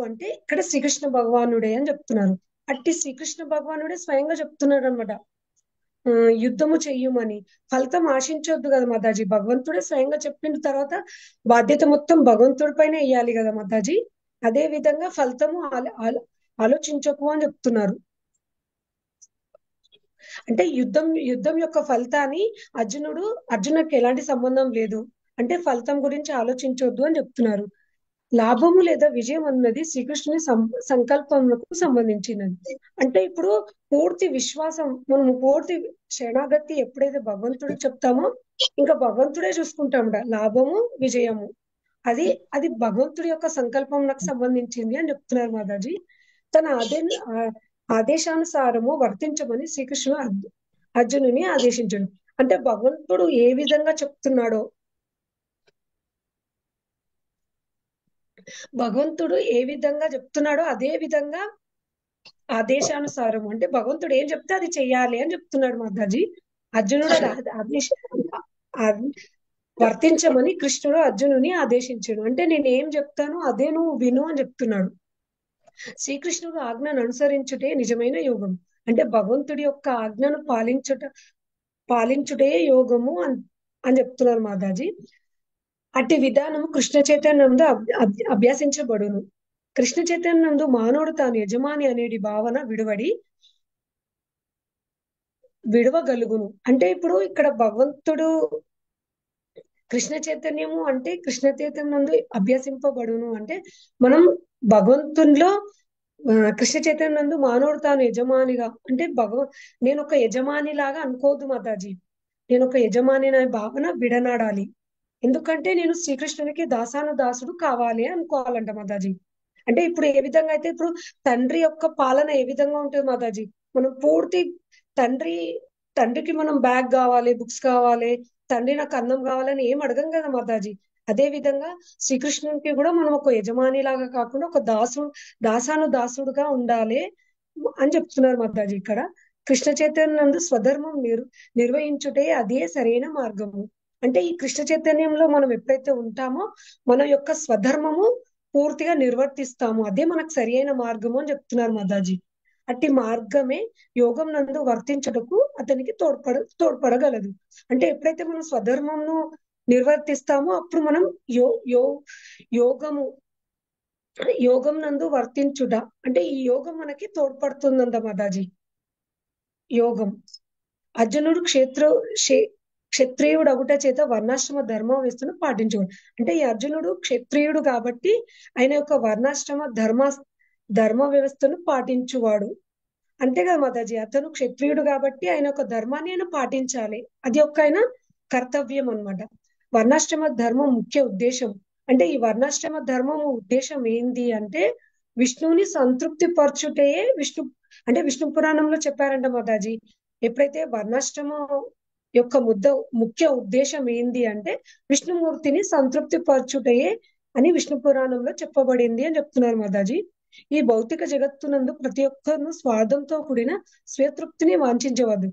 అంటే ఇక్కడ శ్రీకృష్ణ భగవానుడే అని చెప్తున్నారు. అట్టి శ్రీకృష్ణ భగవానుడే స్వయంగా చెప్తున్నాడు అనమాట, యుద్ధము చెయ్యమని. ఫలితం ఆశించొద్దు కదా మాతాజీ. భగవంతుడే స్వయంగా చెప్పిన తర్వాత బాధ్యత మొత్తం భగవంతుడి పైన వేయాలి కదా మాతాజీ. అదే విధంగా ఫలితము ఆలోచించకు అని చెప్తున్నారు. అంటే యుద్ధం యొక్క ఫలితాన్ని అర్జునుకి ఎలాంటి సంబంధం లేదు. అంటే ఫలితం గురించి ఆలోచించొద్దు అని చెప్తున్నారు. లాభము లేదా విజయం అన్నది శ్రీకృష్ణుని సంకల్పములకు సంబంధించినది. అంటే ఇప్పుడు పూర్తి విశ్వాసం, మనము పూర్తి శరణాగతి ఎప్పుడైతే భగవంతుడికి చెప్తామో ఇంకా భగవంతుడే చూసుకుంటామట లాభము విజయము. అది భగవంతుడి యొక్క సంకల్పంకు సంబంధించింది అని చెప్తున్నారు మాతాజీ. తన ఆదేశానుసారము వర్తించమని శ్రీకృష్ణుడు అర్జునుని ఆదేశించాడు. అంటే భగవంతుడు ఏ విధంగా చెప్తున్నాడో, భగవంతుడు ఏ విధంగా చెప్తున్నాడో అదే విధంగా ఆదేశానుసారం అంటే భగవంతుడు ఏం చెప్తే అది చెయ్యాలి అని చెప్తున్నాడు మాతాజీ. అర్జునుడు వర్తించమని కృష్ణుడు అర్జునుని ఆదేశించాడు. అంటే నేను ఏం చెప్తాను అదే నువ్వు విను అని చెప్తున్నాడు. శ్రీకృష్ణుడు ఆజ్ఞను అనుసరించుటే నిజమైన యోగం. అంటే భగవంతుడి యొక్క ఆజ్ఞను పాలించుటే యోగము అని చెప్తున్నారు మాతాజీ. అట్టి విధానము కృష్ణ చైతన్యంలో అభ్యాసించబడును. కృష్ణ చైతన్యంలో మానవుడు తాను యజమాని అనేది భావన విడవగలుగును. అంటే ఇప్పుడు ఇక్కడ భగవంతుడు కృష్ణ చైతన్యము అంటే కృష్ణ చైతన్యం అభ్యసింపబడును అంటే మనం భగవంతునిలో కృష్ణ చైతన్యం మానవుడు తాను యజమానిగా అంటే నేను ఒక యజమాని లాగా అనుకోవద్దు మాతాజీ. నేను ఒక యజమాని అనే భావన విడనాడాలి. ఎందుకంటే నేను శ్రీకృష్ణునికి దాసుడు కావాలి అనుకోవాలంట మాతాజీ. అంటే ఇప్పుడు ఏ విధంగా అయితే ఇప్పుడు తండ్రి యొక్క పాలన ఏ విధంగా ఉంటుంది మాతాజీ. మనం పూర్తి తండ్రికి మనం బ్యాగ్ కావాలి, బుక్స్ కావాలి, తండ్రి నాకు అన్నం కావాలని ఏం అడగం కదా మాతాజీ. అదే విధంగా శ్రీకృష్ణునికి కూడా మనం ఒక యజమాని లాగా కాకుండా ఒక దాసుడుగా ఉండాలి అని చెప్తున్నారు మాతాజీ. ఇక్కడ కృష్ణ చైతన్యంలో స్వధర్మం నిర్వహించుటే అదే సరైన మార్గము. అంటే ఈ కృష్ణ చైతన్యంలో మనం ఎప్పుడైతే ఉంటామో మన యొక్క స్వధర్మము పూర్తిగా నిర్వర్తిస్తాము, అదే మనకు సరి అయిన మార్గము అని చెప్తున్నారు మాతాజీ. అట్టి మార్గమే యోగం నందు వర్తించుటకు అతనికి తోడ్పడగలదు. అంటే ఎప్పుడైతే మనం స్వధర్మంను నిర్వర్తిస్తామో అప్పుడు మనం యోగం నందు వర్తించుట అంటే ఈ యోగం మనకి తోడ్పడుతుందంట మాతాజీ. యోగం అర్జునుడు క్షత్రియుడు అగుట చేత వర్ణాశ్రమ ధర్మ వ్యవస్థను పాటించేవాడు. అంటే ఈ అర్జునుడు క్షత్రియుడు కాబట్టి ఆయన యొక్క వర్ణాశ్రమ ధర్మ వ్యవస్థను పాటించువాడు. అంతే కదా మాతాజీ. అతను క్షత్రియుడు కాబట్టి ఆయన యొక్క ధర్మాన్ని ఆయన పాటించాలి. అది ఒక ఆయన కర్తవ్యం అన్నమాట. వర్ణాశ్రమ ధర్మం ముఖ్య ఉద్దేశం. అంటే ఈ వర్ణాశ్రమ ధర్మం ఉద్దేశం ఏంది అంటే విష్ణువుని సంతృప్తి పరచుటయే విష్ణు పురాణంలో చెప్పారంట మాతాజీ. ఎప్పుడైతే వర్ణాశ్రమం యొక్క ముఖ్య ఉద్దేశం ఏంది అంటే విష్ణుమూర్తిని సంతృప్తి పరచుటయే అని విష్ణు పురాణంలో చెప్పబడింది అని చెప్తున్నారు మాతాజీ. ఈ భౌతిక జగత్తునందు ప్రతి ఒక్కరు స్వార్థంతో కూడిన స్వతృప్తిని వాంఛించవద్దు.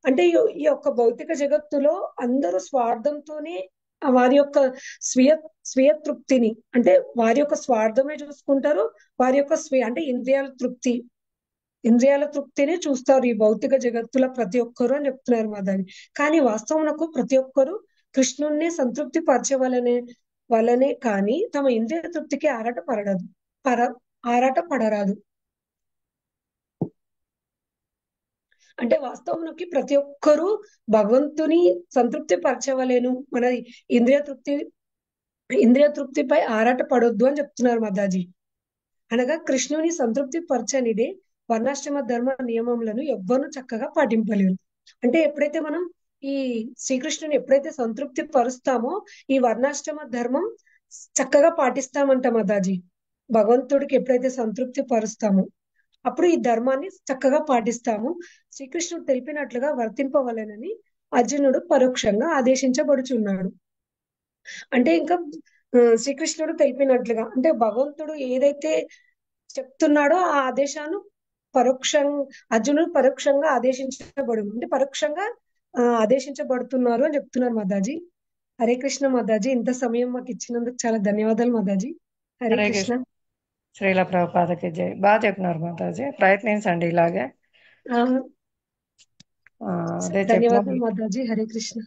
అంటే ఈ యొక్క భౌతిక జగత్తులో అందరూ స్వార్థంతోనే వారి యొక్క స్వీయ స్వీయ తృప్తిని, అంటే వారి యొక్క స్వార్థమే చూసుకుంటారు. వారి యొక్క అంటే ఇంద్రియాల తృప్తినే చూస్తారు ఈ భౌతిక జగత్తులో ప్రతి ఒక్కరు అని చెప్తున్నారు మాధవి. కానీ వాస్తవమునకు ప్రతి ఒక్కరు కృష్ణుణ్ణి సంతృప్తి వలనే కానీ తమ ఇంద్రియ తృప్తికి ఆరాట పడరాదు. అంటే వాస్తవంలోకి ప్రతి ఒక్కరూ భగవంతుని సంతృప్తి పరచవలేను, మన ఇంద్రియ తృప్తిపై ఆరాట పడొద్దు అని చెప్తున్నారు మాతాజీ. అనగా కృష్ణుని సంతృప్తి పరచనిదే వర్ణాశ్రమ ధర్మ నియమములను ఎవ్వరూ చక్కగా పాటింపలేరు. అంటే ఎప్పుడైతే మనం ఈ శ్రీకృష్ణుని ఎప్పుడైతే సంతృప్తి పరుస్తామో ఈ వర్ణాశ్రమ ధర్మం చక్కగా పాటిస్తామంట మాతాజీ. భగవంతుడికి ఎప్పుడైతే సంతృప్తి పరుస్తామో అప్పుడు ఈ ధర్మాన్ని చక్కగా పాటిస్తాము. శ్రీకృష్ణుడు తెలిపినట్లుగా వర్తింపవలెనని అర్జునుడు పరోక్షంగా ఆదేశించబడుచున్నాడు. అంటే ఇంకా శ్రీకృష్ణుడు తెలిపినట్లుగా అంటే భగవంతుడు ఏదైతే చెప్తున్నాడో ఆ ఆదేశాన్ని అర్జునుడు పరోక్షంగా అంటే పరోక్షంగా ఆదేశించబడుతున్నారు అని చెప్తున్నారు మాతాజీ. హరే కృష్ణ మాతాజీ. ఇంత సమయం మాకు ఇచ్చినందుకు చాలా ధన్యవాదాలు మాతాజీ. హరే హరే కృష్ణ. కృష్ణ. శ్రీల ప్రభుపాదకి జై. బాగా చెప్పినారు మాతాజీ, ప్రయత్నించండి ఇలాగే. అదే ధన్యవాదాలు చెప్పిన మాతాజీ. హరే కృష్ణ.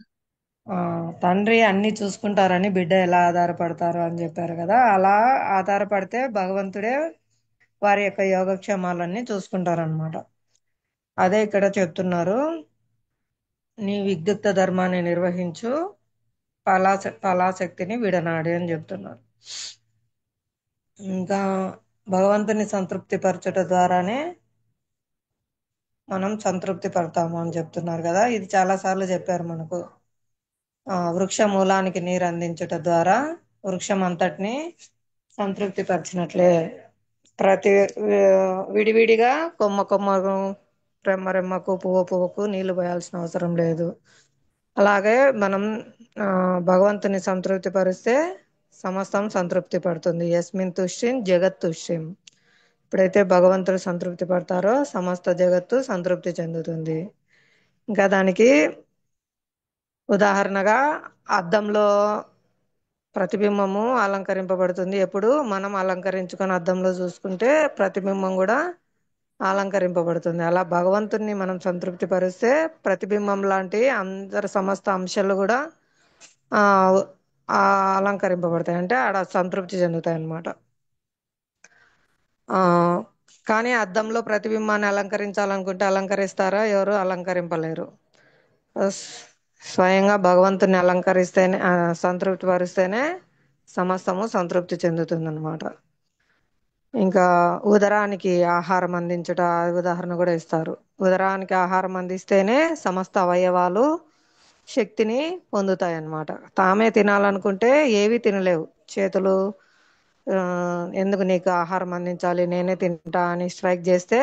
తండ్రి అన్ని చూసుకుంటారని బిడ్డ ఎలా ఆధారపడతారు అని చెప్పారు కదా, అలా ఆధారపడితే భగవంతుడే వారి యొక్క యోగక్షేమాలన్నీ చూసుకుంటారనమాట. అదే ఇక్కడ చెప్తున్నారు, నీ విద్యుక్త ధర్మాన్ని నిర్వహించు, ఫలాశక్తిని విడనాడి అని చెప్తున్నారు. ఇంకా భగవంతుని సంతృప్తి పరచట ద్వారానే మనం సంతృప్తి పడతాము అని చెప్తున్నారు కదా. ఇది చాలా సార్లు చెప్పారు మనకు. వృక్ష మూలానికి నీరు అందించుట ద్వారా వృక్షం అంతటిని సంతృప్తి పరిచినట్లే. ప్రతి విడివిడిగా కొమ్మకు రెమ్మకు పువ్వుకు నీళ్లు పోయాల్సిన అవసరం లేదు. అలాగే మనం భగవంతుని సంతృప్తి పరిస్తే సమస్తం సంతృప్తి పడుతుంది. యస్మిన్ తుష్టిం జగత్ తుష్టిం. ఎప్పుడైతే భగవంతుడు సంతృప్తి పడతారో సమస్త జగత్తు సంతృప్తి చెందుతుంది. ఇంకా దానికి ఉదాహరణగా అద్దంలో ప్రతిబింబము అలంకరింపబడుతుంది. ఎప్పుడు మనం అలంకరించుకొని అద్దంలో చూసుకుంటే ప్రతిబింబం కూడా అలంకరింపబడుతుంది. అలా భగవంతుని మనం సంతృప్తి పరిస్తే ప్రతిబింబం లాంటి అందరి సమస్త అంశాలు కూడా అలంకరింపబడతాయి, అంటే ఆడ సంతృప్తి చెందుతాయి అన్నమాట. కానీ అద్దంలో ప్రతిబింబాన్ని అలంకరించాలనుకుంటే అలంకరిస్తారా? ఎవరు అలంకరింపలేరు. స్వయంగా భగవంతుని అలంకరిస్తేనే సంతృప్తి పరుస్తేనే సమస్తము సంతృప్తి చెందుతుంది అనమాట. ఇంకా ఉదరానికి ఆహారం అందించుట ఉదాహరణ కూడా ఇస్తారు. ఉదరానికి ఆహారం అందిస్తేనే సమస్త అవయవాలు శక్తిని పొందుతాయి అన్నమాట. తామే తినాలనుకుంటే ఏవి తినలేవు. చేతులు ఎందుకు నీకు ఆహారం అందించాలి, నేనే తింటా అని స్ట్రైక్ చేస్తే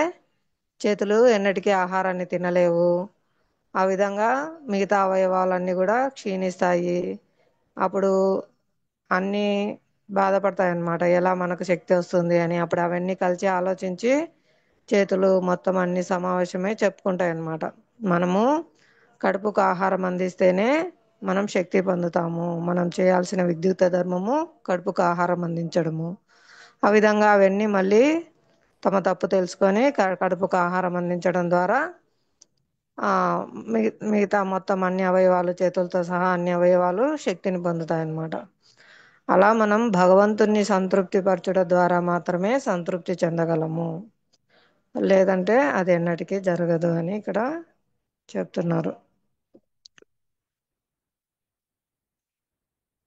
చేతులు ఎన్నటికీ ఆహారాన్ని తినలేవు. ఆ విధంగా మిగతా అవయవాలన్నీ కూడా క్షీణిస్తాయి. అప్పుడు అన్నీ బాధపడతాయి అన్నమాట, ఎలా మనకు శక్తి వస్తుంది అని. అప్పుడు అవన్నీ కలిసి ఆలోచించి చేతులు మొత్తం అన్ని సమావేశమై చెప్పుకుంటాయి అన్నమాట. మనము కడుపుకు ఆహారం అందిస్తేనే మనం శక్తి పొందుతాము. మనం చేయాల్సిన విద్యుత్ ధర్మము కడుపుకు ఆహారం అందించడము. ఆ విధంగా అవన్నీ మళ్ళీ తమ తప్పు తెలుసుకొని కడుపుకు ఆహారం అందించడం ద్వారా మిగతా మొత్తం అన్ని అవయవాలు, చేతులతో సహా అన్ని అవయవాలు శక్తిని పొందుతాయి అన్నమాట. అలా మనం భగవంతుని సంతృప్తి పరచడం ద్వారా మాత్రమే సంతృప్తి చెందగలము, లేదంటే అది ఎన్నటికీ జరగదు అని ఇక్కడ చెప్తున్నారు.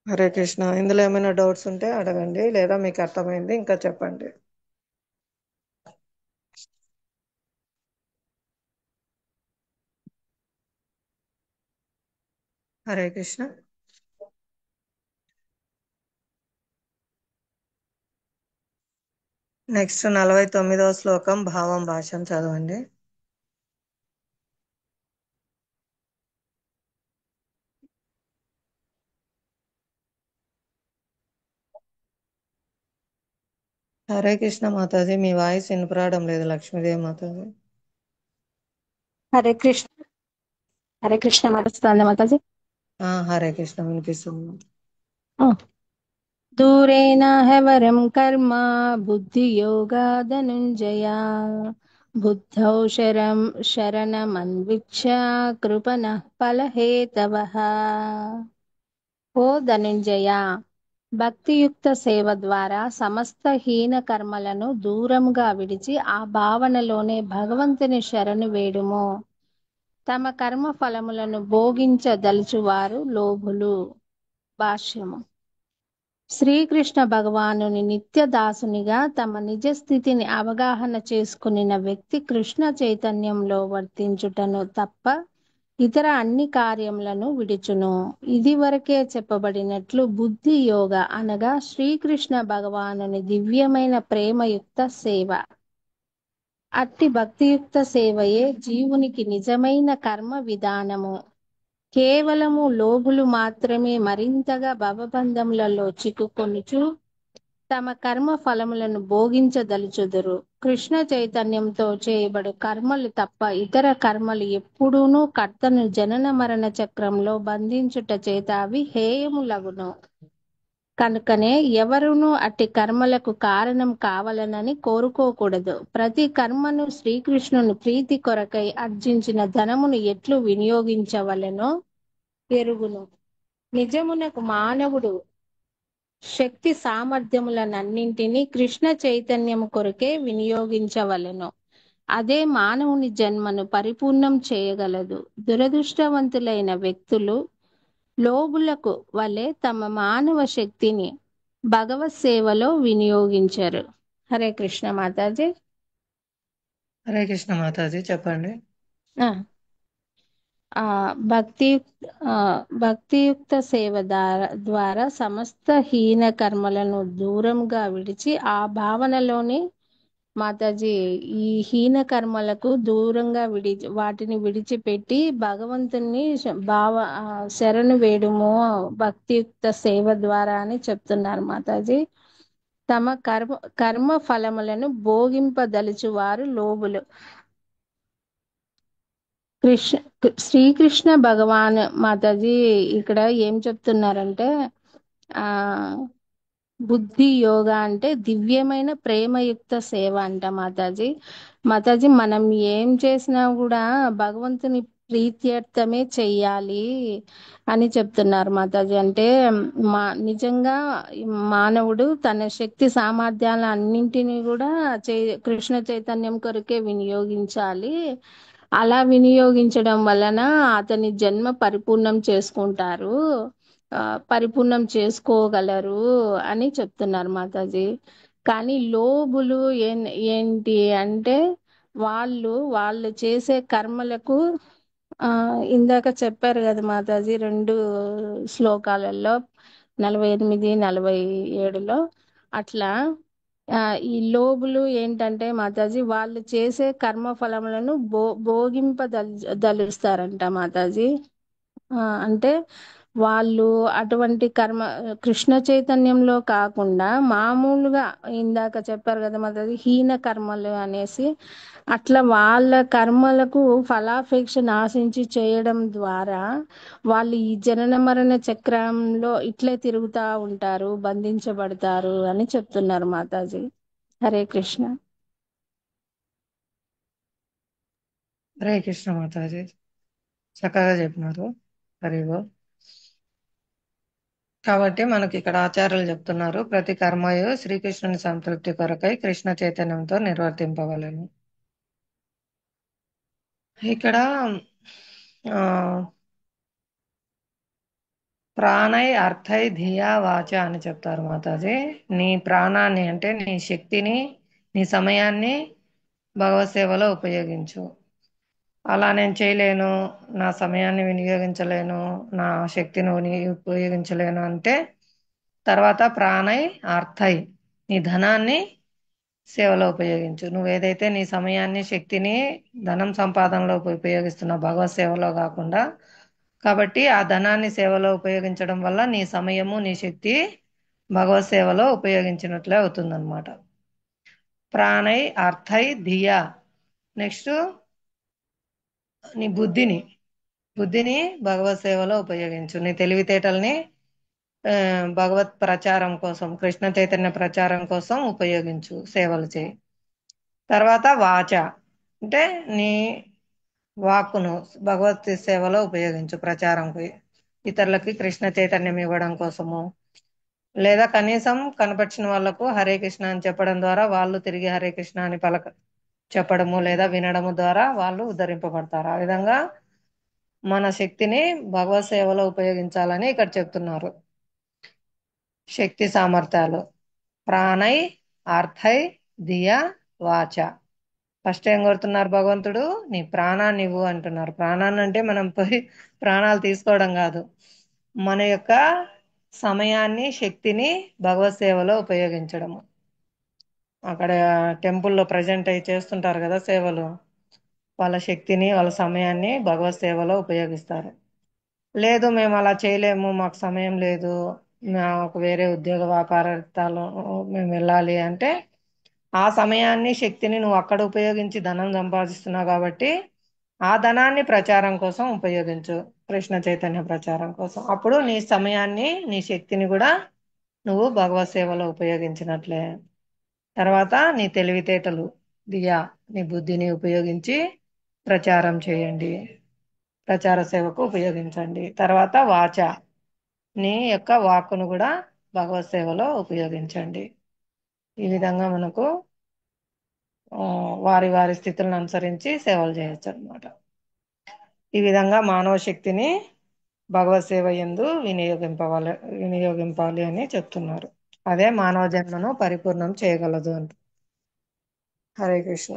హరే కృష్ణ. ఇందులో ఏమైనా డౌట్స్ ఉంటే అడగండి, లేదా మీకు అర్థమైంది ఇంకా చెప్పండి. హరే కృష్ణ. నెక్స్ట్ 49వ శ్లోకం భావం భాష్యం చదవండి. హరే కృష్ణ మాతాజీ, మీ వాయిస్ వినపడడం లేదు. లక్ష్మీదేవి మాతాజీ. హరే కృష్ణ. హరే కృష్ణ మాతాజీ. మాతాజీ హరే కృష్ణ వినిపిస్తుంది. దూరేణ హవరం కర్మ బుద్ధియోగా ధనుంజయ బుద్ధౌ శరణమన్విచ్ఛ కృపణః ఫలహేతవః. ఓ ధనుంజయ, భక్తియుక్త సేవ ద్వారా సమస్త హీన కర్మలను దూరంగా విడిచి ఆ భావనలోనే భగవంతుని శరణు వేడుము. తమ కర్మ ఫలములను భోగించదలుచువారు లోభులు. భాష్యము. శ్రీకృష్ణ భగవానుని నిత్య దాసునిగా తమ నిజ స్థితిని అవగాహన చేసుకునిన వ్యక్తి కృష్ణ చైతన్యంలో వర్తించుటను తప్ప ఇతర అన్ని కార్యములను విడుచును. ఇది వరకే చెప్పబడినట్లు బుద్ధి యోగ అనగా శ్రీకృష్ణ భగవానుని దివ్యమైన ప్రేమయుక్త సేవ. అట్టి భక్తియుక్త సేవయే జీవునికి నిజమైన కర్మ విధానము. కేవలము లోభులు మాత్రమే మరింతగా భవబంధములలో చిక్కుకొనుచు తమ కర్మ ఫలములను భోగించదలుచుదురు. కృష్ణ చైతన్యంతో చేయబడు కర్మలు తప్ప ఇతర కర్మలు ఎప్పుడూనూ కర్తను జనన మరణ చక్రంలో బంధించుట చేత అవి హేయములగును. కనుకనే ఎవరునూ అట్టి కర్మలకు కారణం కావాలనని కోరుకోకూడదు. ప్రతి కర్మను శ్రీకృష్ణుని ప్రీతి కొరకై ఆర్జించిన ధనమును ఎట్లు వినియోగించవలెనో ఎరుగును. నిజమునకు మానవుడు శక్తి సామర్థ్యములనన్నింటినీ కృష్ణ చైతన్యము కొరకే వినియోగించవలెను. అదే మానవుని జన్మను పరిపూర్ణం చేయగలదు. దురదృష్టవంతులైన వ్యక్తులు లోబులకు వలె తమ మానవ శక్తిని భగవత్ సేవలో వినియోగించరు. హరే కృష్ణ మాతాజీ. హరే కృష్ణ మాతాజీ, చెప్పండి. భక్తియుక్త సేవ ద్వారా సమస్త హీన కర్మలను దూరంగా విడిచి ఆ భావనలోనే మాతాజీ ఈ హీన కర్మలకు దూరంగా వాటిని విడిచిపెట్టి భగవంతుని శరణు వేడుము భక్తియుక్త సేవ ద్వారా అని చెప్తున్నారు మాతాజీ. తమ కర్మ ఫలములను భోగింపదలుచు వారు లోబులు. శ్రీకృష్ణ భగవాన్ మాతాజీ ఇక్కడ ఏం చెప్తున్నారంటే బుద్ధి యోగ అంటే దివ్యమైన ప్రేమయుక్త సేవ అంట మాతాజీ. మాతాజీ, మనం ఏం చేసినా కూడా భగవంతుని ప్రీత్యర్థమే చెయ్యాలి అని చెప్తున్నారు మాతాజీ. అంటే నిజంగా మానవుడు తన శక్తి సామర్థ్యాల అన్నింటినీ కూడా కృష్ణ చైతన్యం కొరకే వినియోగించాలి. అలా వినియోగించడం వలన అతని జన్మ పరిపూర్ణం చేసుకుంటారు, పరిపూర్ణం చేసుకోగలరు అని చెప్తున్నారు మాతాజీ. కానీ లోబులు ఏంటి అంటే వాళ్ళు చేసే కర్మలకు ఇందాక చెప్పారు కదా మాతాజీ 2 శ్లోకాలలో 48, 47లో అట్లా ఈ లోబులు ఏంటంటే మాతాజీ వాళ్ళు చేసే కర్మ ఫలములను భోగింపదలుస్తారంట మాతాజీ. అంటే వాళ్ళు అటువంటి కర్మ కృష్ణ చైతన్యంలో కాకుండా మామూలుగా ఇందాక చెప్పారు కదా మాతాజీ హీన కర్మలు అనేసి, అట్లా వాళ్ళ కర్మలకు ఫలాపేక్ష ఆశించి చేయడం ద్వారా వాళ్ళు ఈ జనన మరణ చక్రంలో ఇట్లే తిరుగుతూ ఉంటారు, బంధించబడతారు అని చెప్తున్నారు మాతాజీ. హరే కృష్ణ. హరే కృష్ణ మాతాజీ, చక్కగా చెప్పినారు. హరిగో. కాబట్టి మనకి ఇక్కడ ఆచార్యులు చెప్తున్నారు, ప్రతి కర్మయు శ్రీకృష్ణుని సంతృప్తి కొరకై కృష్ణ చైతన్యంతో నిర్వర్తింపవలను. ఇక్కడ ప్రాణై అర్థై ధియా వాచ అని చెప్తారు మాతాజీ. నీ ప్రాణాన్ని అంటే నీ శక్తిని, నీ సమయాన్ని భగవత్ సేవలో ఉపయోగించు. అలా నేను చేయలేను, నా సమయాన్ని వినియోగించలేను, నా శక్తిని ఉపయోగించలేను అంటే తర్వాత ప్రాణై అర్థై నీ ధనాన్ని సేవలో ఉపయోగించు. నువ్వు ఏదైతే నీ సమయాన్ని, శక్తిని ధనం సంపాదనలో ఉపయోగిస్తున్నావు భగవత్ సేవలో కాకుండా, కాబట్టి ఆ ధనాన్ని సేవలో ఉపయోగించడం వల్ల నీ సమయము, నీ శక్తి భగవత్ సేవలో ఉపయోగించినట్లే అవుతుందన్నమాట. ప్రాణై అర్థై ధియా. నెక్స్ట్ నీ బుద్ధిని భగవత్ సేవలో ఉపయోగించు. నీ తెలివితేటల్ని భగవత్ ప్రచారం కోసం, కృష్ణ చైతన్య ప్రచారం కోసం ఉపయోగించు, సేవలు చేయి. తర్వాత వాచ అంటే నీ వాక్కును భగవత్ సేవలో ఉపయోగించు, ప్రచారంకి, ఇతరులకి కృష్ణ చైతన్యం ఇవ్వడం కోసము, లేదా కనీసం కనపరిచిన వాళ్లకు హరే కృష్ణ అని చెప్పడం ద్వారా వాళ్ళు తిరిగి హరే కృష్ణ అని చెప్పడము లేదా వినడము ద్వారా వాళ్ళు ఉద్ధరింపబడతారు. ఆ విధంగా మన శక్తిని భగవత్ సేవలో ఉపయోగించాలని ఇక్కడ చెప్తున్నారు. శక్తి సామర్థ్యాలు ప్రాణై అర్థై ధియ వాచ. ఫస్ట్ ఏం కోరుతున్నారు భగవంతుడు? నీ ప్రాణాన్ని ఇవ్వు అంటున్నారు. ప్రాణాన్ని అంటే మనం పోయి ప్రాణాలు తీసుకోవడం కాదు, మన యొక్క సమయాన్ని, శక్తిని భగవత్ సేవలో ఉపయోగించడము. అక్కడ టెంపుల్లో ప్రజెంట్ అయి చేస్తుంటారు కదా సేవలు, వాళ్ళ శక్తిని, వాళ్ళ సమయాన్ని భగవత్ సేవలో ఉపయోగిస్తారు. లేదు మేము అలా చేయలేము, మాకు సమయం లేదు, మాకు వేరే ఉద్యోగ వ్యాపారాలు మేము వెళ్ళాలి అంటే, ఆ సమయాన్ని, శక్తిని నువ్వు అక్కడ ఉపయోగించి ధనం సంపాదిస్తున్నావు కాబట్టి ఆ ధనాన్ని ప్రచారం కోసం ఉపయోగించు, కృష్ణ చైతన్య ప్రచారం కోసం. అప్పుడు నీ సమయాన్ని, నీ శక్తిని కూడా నువ్వు భగవత్ సేవలో ఉపయోగించినట్లే. తర్వాత నీ తెలివితేటలు దియా, నీ బుద్ధిని ఉపయోగించి ప్రచారం చేయండి, ప్రచార సేవకు ఉపయోగించండి. తర్వాత వాచ, నీ యొక్క వాక్కును కూడా భగవత్ సేవలో ఉపయోగించండి. ఈ విధంగా మనకు వారి వారి స్థితులను అనుసరించి సేవలు చేయొచ్చు అన్నమాట. ఈ విధంగా మానవ శక్తిని భగవత్ సేవ యందు వినియోగింపాలి అని చెప్తున్నారు. అదే మానవ జన్మను పరిపూర్ణం చేయగలదు అంట. హరే కృష్ణ.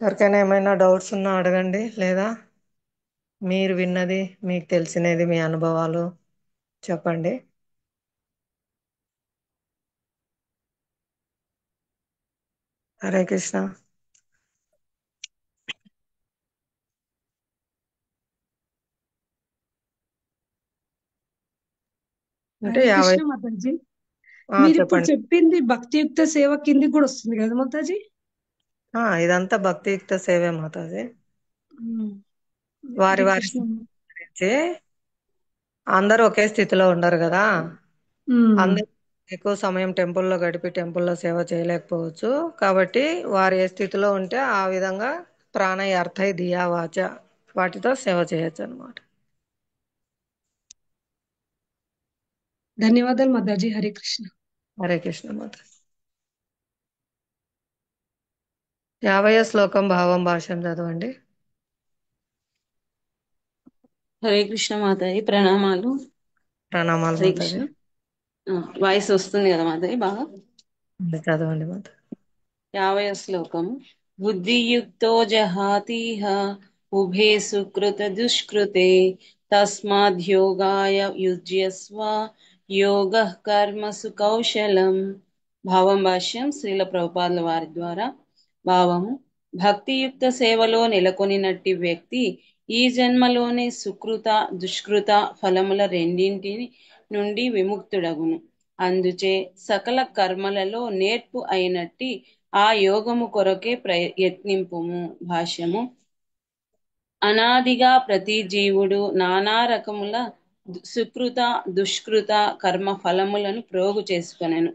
ఎవరికైనా ఏమైనా డౌట్స్ ఉన్నా అడగండి, లేదా మీరు విన్నది, మీకు తెలిసినది, మీ అనుభవాలు చెప్పండి. హరే కృష్ణ. అంటే హరే 50. కృష్ణ మాతాజీ. మీరు ఇప్పుడు చెప్పండి. చెప్పింది భక్తియుక్త సేవ కిందికి కూడా వస్తుంది కదా మాతాజీ? ఇదంతా భక్తియుక్త సేవే మాతాజీ. వారి హరే వారి కృష్ణ. గురించి అందరూ ఒకే స్థితిలో ఉండరు కదా. అందరూ ఎక్కువ సమయం టెంపుల్లో గడిపి టెంపుల్లో సేవ చేయలేకపోవచ్చు. కాబట్టి వారు ఏ స్థితిలో ఉంటే ఆ విధంగా ప్రాణయ అర్థై దియా వాచ వాటితో సేవ చేయొచ్చు అనమాట. ధన్యవాదాలు మాతాజీ. హరే కృష్ణ. హరే కృష్ణ మాత. 50వ శ్లోకం భావం భాష్యం చదవండి. హరే కృష్ణ మాతాజీ. ప్రణామాలు. ప్రణామాలు హరే మాతాజీ. కృష్ణ. వాయిస్ వస్తుంది కదా మాతాజీ బాగా? చదవండి మాత. 50వ శ్లోకం. బుద్ధియుక్తో జహాతీహ ఉభే సుకృత దుష్కృతే తస్మాద్యోగాయ యుజ్యస్వ యోగ కర్మసు కౌశలం. భావం భాష్యం శ్రీల ప్రభుపాదుల వారి ద్వారా. భావము: భక్తియుక్త సేవలో నెలకొనినట్టి వ్యక్తి ఈ జన్మలోనే సుకృత దుష్కృత ఫలముల రెండింటి నుండి విముక్తుడగును. అందుచే సకల కర్మలలో నేర్పు అయినట్టి ఆ యోగము కొరకే ప్రయత్నింపుము. భాష్యము: అనాదిగా ప్రతి జీవుడు నానా రకముల సుకృత దుష్కృత కర్మ ఫలములను ప్రోగు చేసుకొనెను.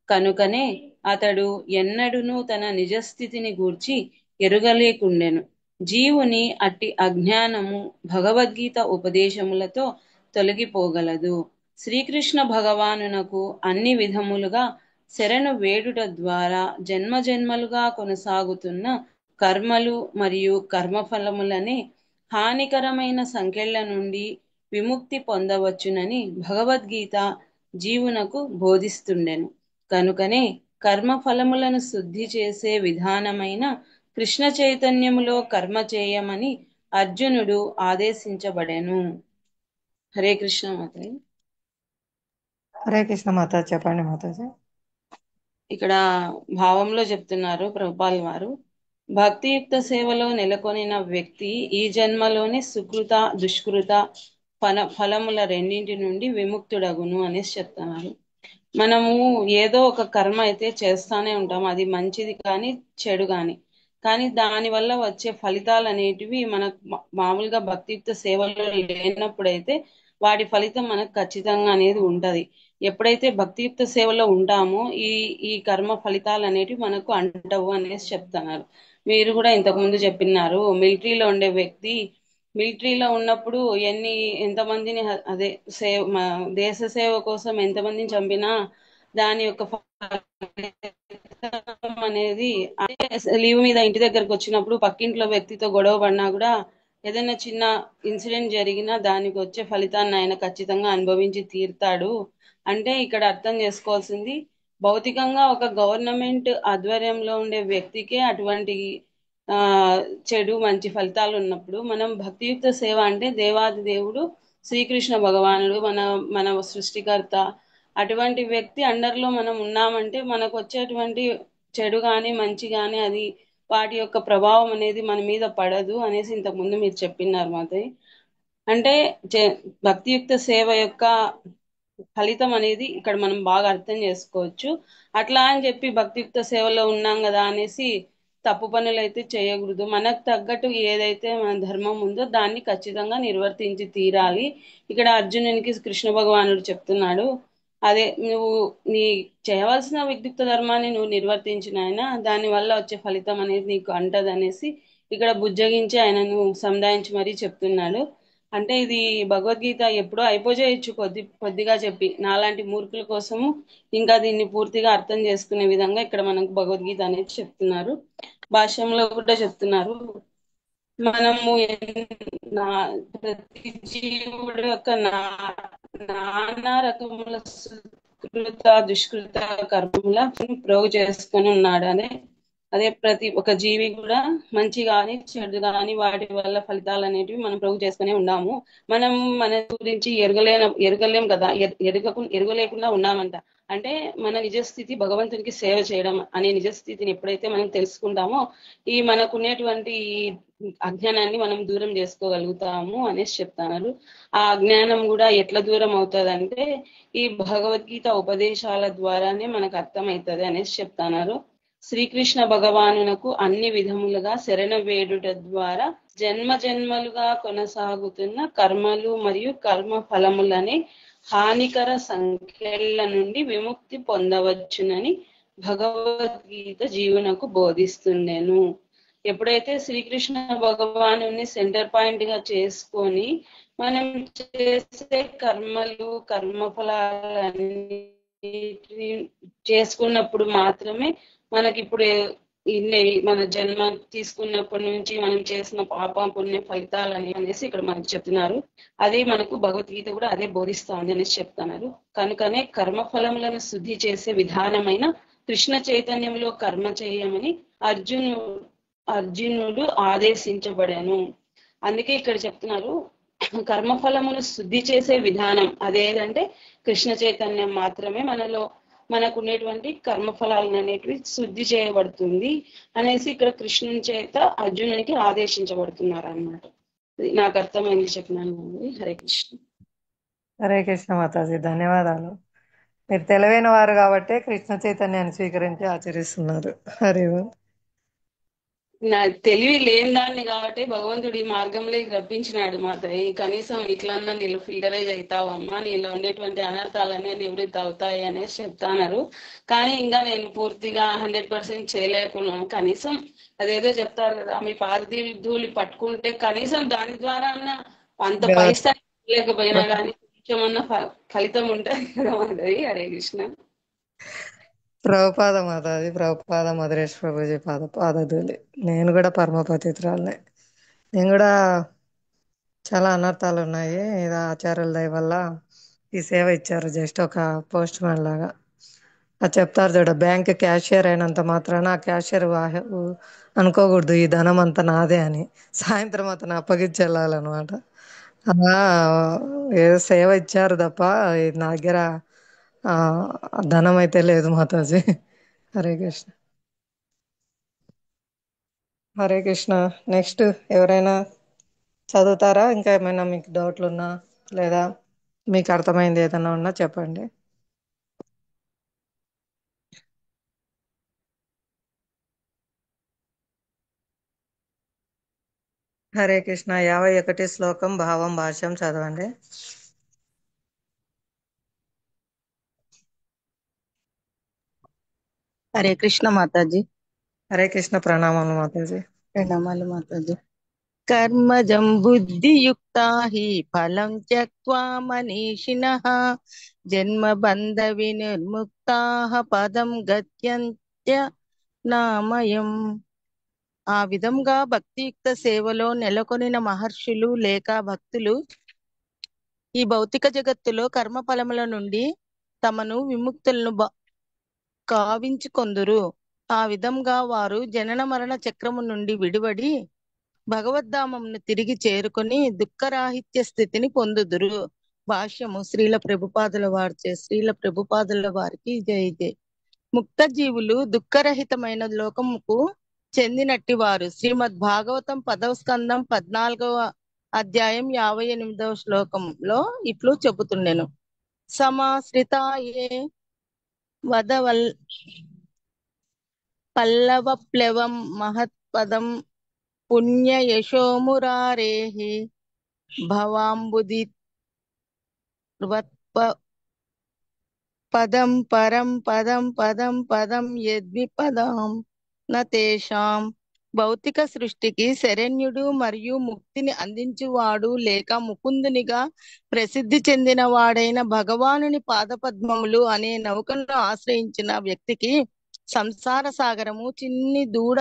కనుకనే అతడు ఎన్నడునూ తన నిజస్థితిని గూర్చి ఎరుగలేకుండెను. జీవుని అట్టి అజ్ఞానము భగవద్గీత ఉపదేశములతో తొలగిపోగలదు. శ్రీకృష్ణ భగవానునకు అన్ని విధములుగా శరణు వేడుట ద్వారా జన్మజన్మలుగా కొనసాగుతున్న కర్మలు మరియు కర్మఫలములనే హానికరమైన సంకెళ్ల నుండి విముక్తి పొందవచ్చునని భగవద్గీత జీవునకు బోధిస్తుండెను. కనుకనే కర్మఫలములను శుద్ధి చేసే విధానమైన కృష్ణ చైతన్యములో కర్మ చేయమని అర్జునుడు ఆదేశించబడెను. హరే కృష్ణ మాతాజీ. హరే కృష్ణ మాత. చెప్పండి మాతాజీ. ఇక్కడ భావంలో చెప్తున్నారు ప్రభుపాల్ వారు. భక్తియుక్త సేవలో నెలకొనిన వ్యక్తి ఈ జన్మలోనే సుకృత దుష్కృత ఫలముల రెండింటి నుండి విముక్తుడగును అనేసి చెప్తున్నారు. మనము ఏదో ఒక కర్మ అయితే చేస్తానే ఉంటాం, అది మంచిది కానీ చెడు కానీ. కానీ దాని వల్ల వచ్చే ఫలితాలు అనేటివి మనకు మామూలుగా భక్తియుక్త సేవలో లేనప్పుడైతే వాటి ఫలితం మనకు ఖచ్చితంగా అనేది ఉంటది. ఎప్పుడైతే భక్తియుక్త సేవలో ఉంటామో ఈ ఈ కర్మ ఫలితాలు అనేటివి మనకు అంటవు అనేసి చెప్తున్నారు. మీరు కూడా ఇంతకుముందు చెప్పినారు, మిలిటరీలో ఉండే వ్యక్తి మిలిటరీలో ఉన్నప్పుడు ఎంతమందిని అదే దేశ సేవ కోసం ఎంతమందిని చంపినా దాని యొక్క ఫలితం అనేది లీవ్ మీద ఇంటి దగ్గరకు వచ్చినప్పుడు పక్కింట్లో వ్యక్తితో గొడవ పడినా కూడా ఏదైనా చిన్న ఇన్సిడెంట్ జరిగినా దానికి వచ్చే ఫలితాన్ని ఆయన ఖచ్చితంగా అనుభవించి తీరుతాడు. అంటే ఇక్కడ అర్థం చేసుకోవాల్సింది, భౌతికంగా ఒక గవర్నమెంట్ ఆధ్వర్యంలో ఉండే వ్యక్తికే అటువంటి ఆ చెడు మంచి ఫలితాలు ఉన్నప్పుడు, మనం భక్తియుక్త సేవ అంటే దేవాది దేవుడు శ్రీకృష్ణ భగవానుడు మన మన సృష్టికర్త, అటువంటి వ్యక్తి అండర్లో మనం ఉన్నామంటే మనకు వచ్చేటువంటి చెడు కానీ మంచి కానీ అది వాటి యొక్క ప్రభావం అనేది మన మీద పడదు అనేసి ఇంతకు ముందు మీరు చెప్పినారు మాధవి. అంటే భక్తియుక్త సేవ యొక్క ఫలితం అనేది ఇక్కడ మనం బాగా అర్థం చేసుకోవచ్చు. అట్లా అని చెప్పి భక్తియుక్త సేవలో ఉన్నాం కదా అనేసి తప్పు పనులు అయితే చేయకూడదు. మనకు తగ్గట్టు ఏదైతే మన ధర్మం ఉందో దాన్ని ఖచ్చితంగా నిర్వర్తించి తీరాలి. ఇక్కడ అర్జునునికి కృష్ణ భగవానుడు చెప్తున్నాడు, అదే నువ్వు నీ చేయవలసిన విద్యుక్త ధర్మాన్ని నువ్వు నిర్వర్తించిన ఆయన దాని వల్ల వచ్చే ఫలితం అనేది నీకు అంటదనేసి ఇక్కడ బుజ్జగించి ఆయనను సముదాయించి మరీ చెప్తున్నాడు. అంటే ఇది భగవద్గీత ఎప్పుడో అయిపోచేయచ్చు కొద్దిగా చెప్పి, నాలాంటి మూర్ఖుల కోసము ఇంకా దీన్ని పూర్తిగా అర్థం చేసుకునే విధంగా ఇక్కడ మనకు భగవద్గీత అనేది చెప్తున్నారు. భాష్యంలో కూడా చెప్తున్నారు, మనము ప్రతి జీవుడు యొక్క నానా రకముల సుకృత దుష్కృత కర్మల ప్రోగు చేసుకుని ఉన్నాడు. అదే ప్రతి ఒక జీవి కూడా మంచి గాని చెడు గాని వాటి వల్ల ఫలితాలు అనేటివి మనం ప్రోగు చేసుకునే ఉన్నాము. మనం మన గురించి ఎరగలేం కదా, ఎరగలేకుండా ఉన్నామంట. అంటే మన నిజస్థితి భగవంతునికి సేవ చేయడం అనే నిజస్థితిని ఎప్పుడైతే మనం తెలుసుకుంటామో ఈ మనకునేటువంటి అజ్ఞానాన్ని మనం దూరం చేసుకోగలుగుతాము అనేసి చెప్తున్నారు. ఆ అజ్ఞానం కూడా ఎట్లా దూరం అవుతుంది ఈ భగవద్గీత ఉపదేశాల ద్వారానే మనకు అర్థమవుతుంది అనేసి చెప్తున్నారు. శ్రీకృష్ణ భగవానునకు అన్ని విధములుగా శరణ వేడుట ద్వారా జన్మ జన్మలుగా కొనసాగుతున్న కర్మలు మరియు కర్మ ఫలములని హానికర సంఖ్యల నుండి విముక్తి పొందవచ్చునని భగవద్గీత జీవునకు బోధిస్తుండెను. ఎప్పుడైతే శ్రీకృష్ణ భగవాను సెంటర్ పాయింట్ గా చేసుకొని మనం చేసే కర్మలు కర్మఫలాలన్నీ చేసుకున్నప్పుడు మాత్రమే మనకి ఇప్పుడు మన జన్మ తీసుకున్నప్పటి నుంచి మనం చేసిన పాప పుణ్య ఫలితాలు అనేసి ఇక్కడ మనకు చెప్తున్నారు. అదే మనకు భగవద్గీత కూడా అదే బోధిస్తోంది అనేసి చెప్తున్నారు. కనుకనే కర్మఫలములను శుద్ధి చేసే విధానమైన కృష్ణ చైతన్యంలో కర్మ చేయమని అర్జునుడు ఆదేశించబడాను. అందుకే ఇక్కడ చెప్తున్నారు, కర్మఫలమును శుద్ధి చేసే విధానం అదేంటంటే కృష్ణ చైతన్యం మాత్రమే మనకు ఉండేటువంటి కర్మఫలాలను అనేటివి శుద్ధి చేయబడుతుంది అనేసి ఇక్కడ కృష్ణుని చేత అర్జునునికి ఆదేశించబడుతున్నారు అన్నమాట. నాకు అర్థమైంది చెప్పినాను. హరే కృష్ణ. హరే కృష్ణ మాతాజీ, ధన్యవాదాలు. మీరు తెలివైన వారు కాబట్టి కృష్ణ చైతన్యాన్ని స్వీకరించి ఆచరిస్తున్నారు. హరి నా తెలివి లేని దాన్ని కాబట్టి భగవంతుడు ఈ మార్గంలో రప్పించినాడు మాత్రమే. కనీసం ఇట్లన్నా నీళ్ళు ఫిల్టరైజ్ అవుతావమ్మా, నీలో ఉండేటువంటి అనర్థాలనే నివృత్తి అవుతాయి అనేసి చెప్తాన్నారు. కానీ ఇంకా నేను పూర్తిగా 100% చేయలేకున్నాను. కనీసం అదేదో చెప్తారు కదా, మీ పాదధూళి పట్టుకుంటే కనీసం దాని ద్వారా అంత పైస్థాయి లేకపోయినా కానీ కొంచెమన్నా ఫలితం ఉంటుంది కదా మాధవి. హరే కృష్ణ. ప్రభుపాద మాతాజీ, ప్రభుపాద మధురేష్ ప్రభుజీ పాదధూళి. నేను కూడా పరమపతిత్రాలనే. నేను కూడా చాలా అనర్థాలు ఉన్నాయి. ఇది ఆచార్యుల దయ వల్ల ఈ సేవ ఇచ్చారు. జస్ట్ ఒక పోస్ట్ మ్యాన్ లాగా. అది చెప్తారు చూడ, బ్యాంక్ క్యాషియర్ అయినంత మాత్రాన ఆ క్యాషియర్ అనుకోకూడదు ఈ ధనం అంతా నాదే అని. సాయంత్రం అతను అప్పగించి వెళ్ళాలన్నమాట. అలా ఏదో సేవ ఇచ్చారు తప్ప నా దగ్గర ధనం అయితే లేదు మాతాజీ. హరే కృష్ణ. హరే కృష్ణ. నెక్స్ట్ ఎవరైనా చదువుతారా? ఇంకా ఏమైనా మీకు డౌట్లు ఉన్నా లేదా మీకు అర్థమైంది ఏదైనా ఉన్నా చెప్పండి. హరే కృష్ణ. 51 శ్లోకం భావం భాష్యం చదవండి. హరే కృష్ణ మాతాజీ. హరే కృష్ణ. ప్రణామాలు మాతాజీ. ప్రణామాలు మాతాజీ. కర్మజం బుద్ధియుక్తా హి ఫలం త్యక్త్వా మనీషిణః జన్మ బంధ వినిర్ముక్తాః పదం గత్యంత్య నామయం. ఆ విధంగా భక్తియుక్త సేవలో నెలకొనిన మహర్షులు లేక భక్తులు ఈ భౌతిక జగత్తులో కర్మ ఫలముల నుండి తమను విముక్తులను కావించుకొందురు. ఆ విధంగా వారు జనన మరణ చక్రము నుండి విడివడి భగవద్ధామమును తిరిగి చేరుకొని దుఃఖరాహిత్య స్థితిని పొందుదురు. భాష్యము శ్రీల ప్రభుపాదుల వారిచే. శ్రీల ప్రభుపాదుల వారికి జై జై. ముక్త జీవులు దుఃఖరహితమైన లోకముకు చెందినట్టి వారు. శ్రీమద్ భాగవతం 10వ స్కందం 14వ అధ్యాయం 58వ శ్లోకంలో ఇట్లు చెబుతుండెను. సమాశ్రితాయే వదవల్ పల్లవప్లవం మహత్పదం పుణ్య యశోమురారేహి భవాంబుది పదం పరం పదం పదం పదం యద్విపదం నతేషాం. భౌతిక సృష్టికి శరణ్యుడు మరియు ముక్తిని అందించువాడు లేక ముకుందునిగా ప్రసిద్ధి చెందిన వాడైన భగవానుని పాదపద్మములు అనే నౌకను ఆశ్రయించిన వ్యక్తికి సంసార సాగరము చిన్ని దూడ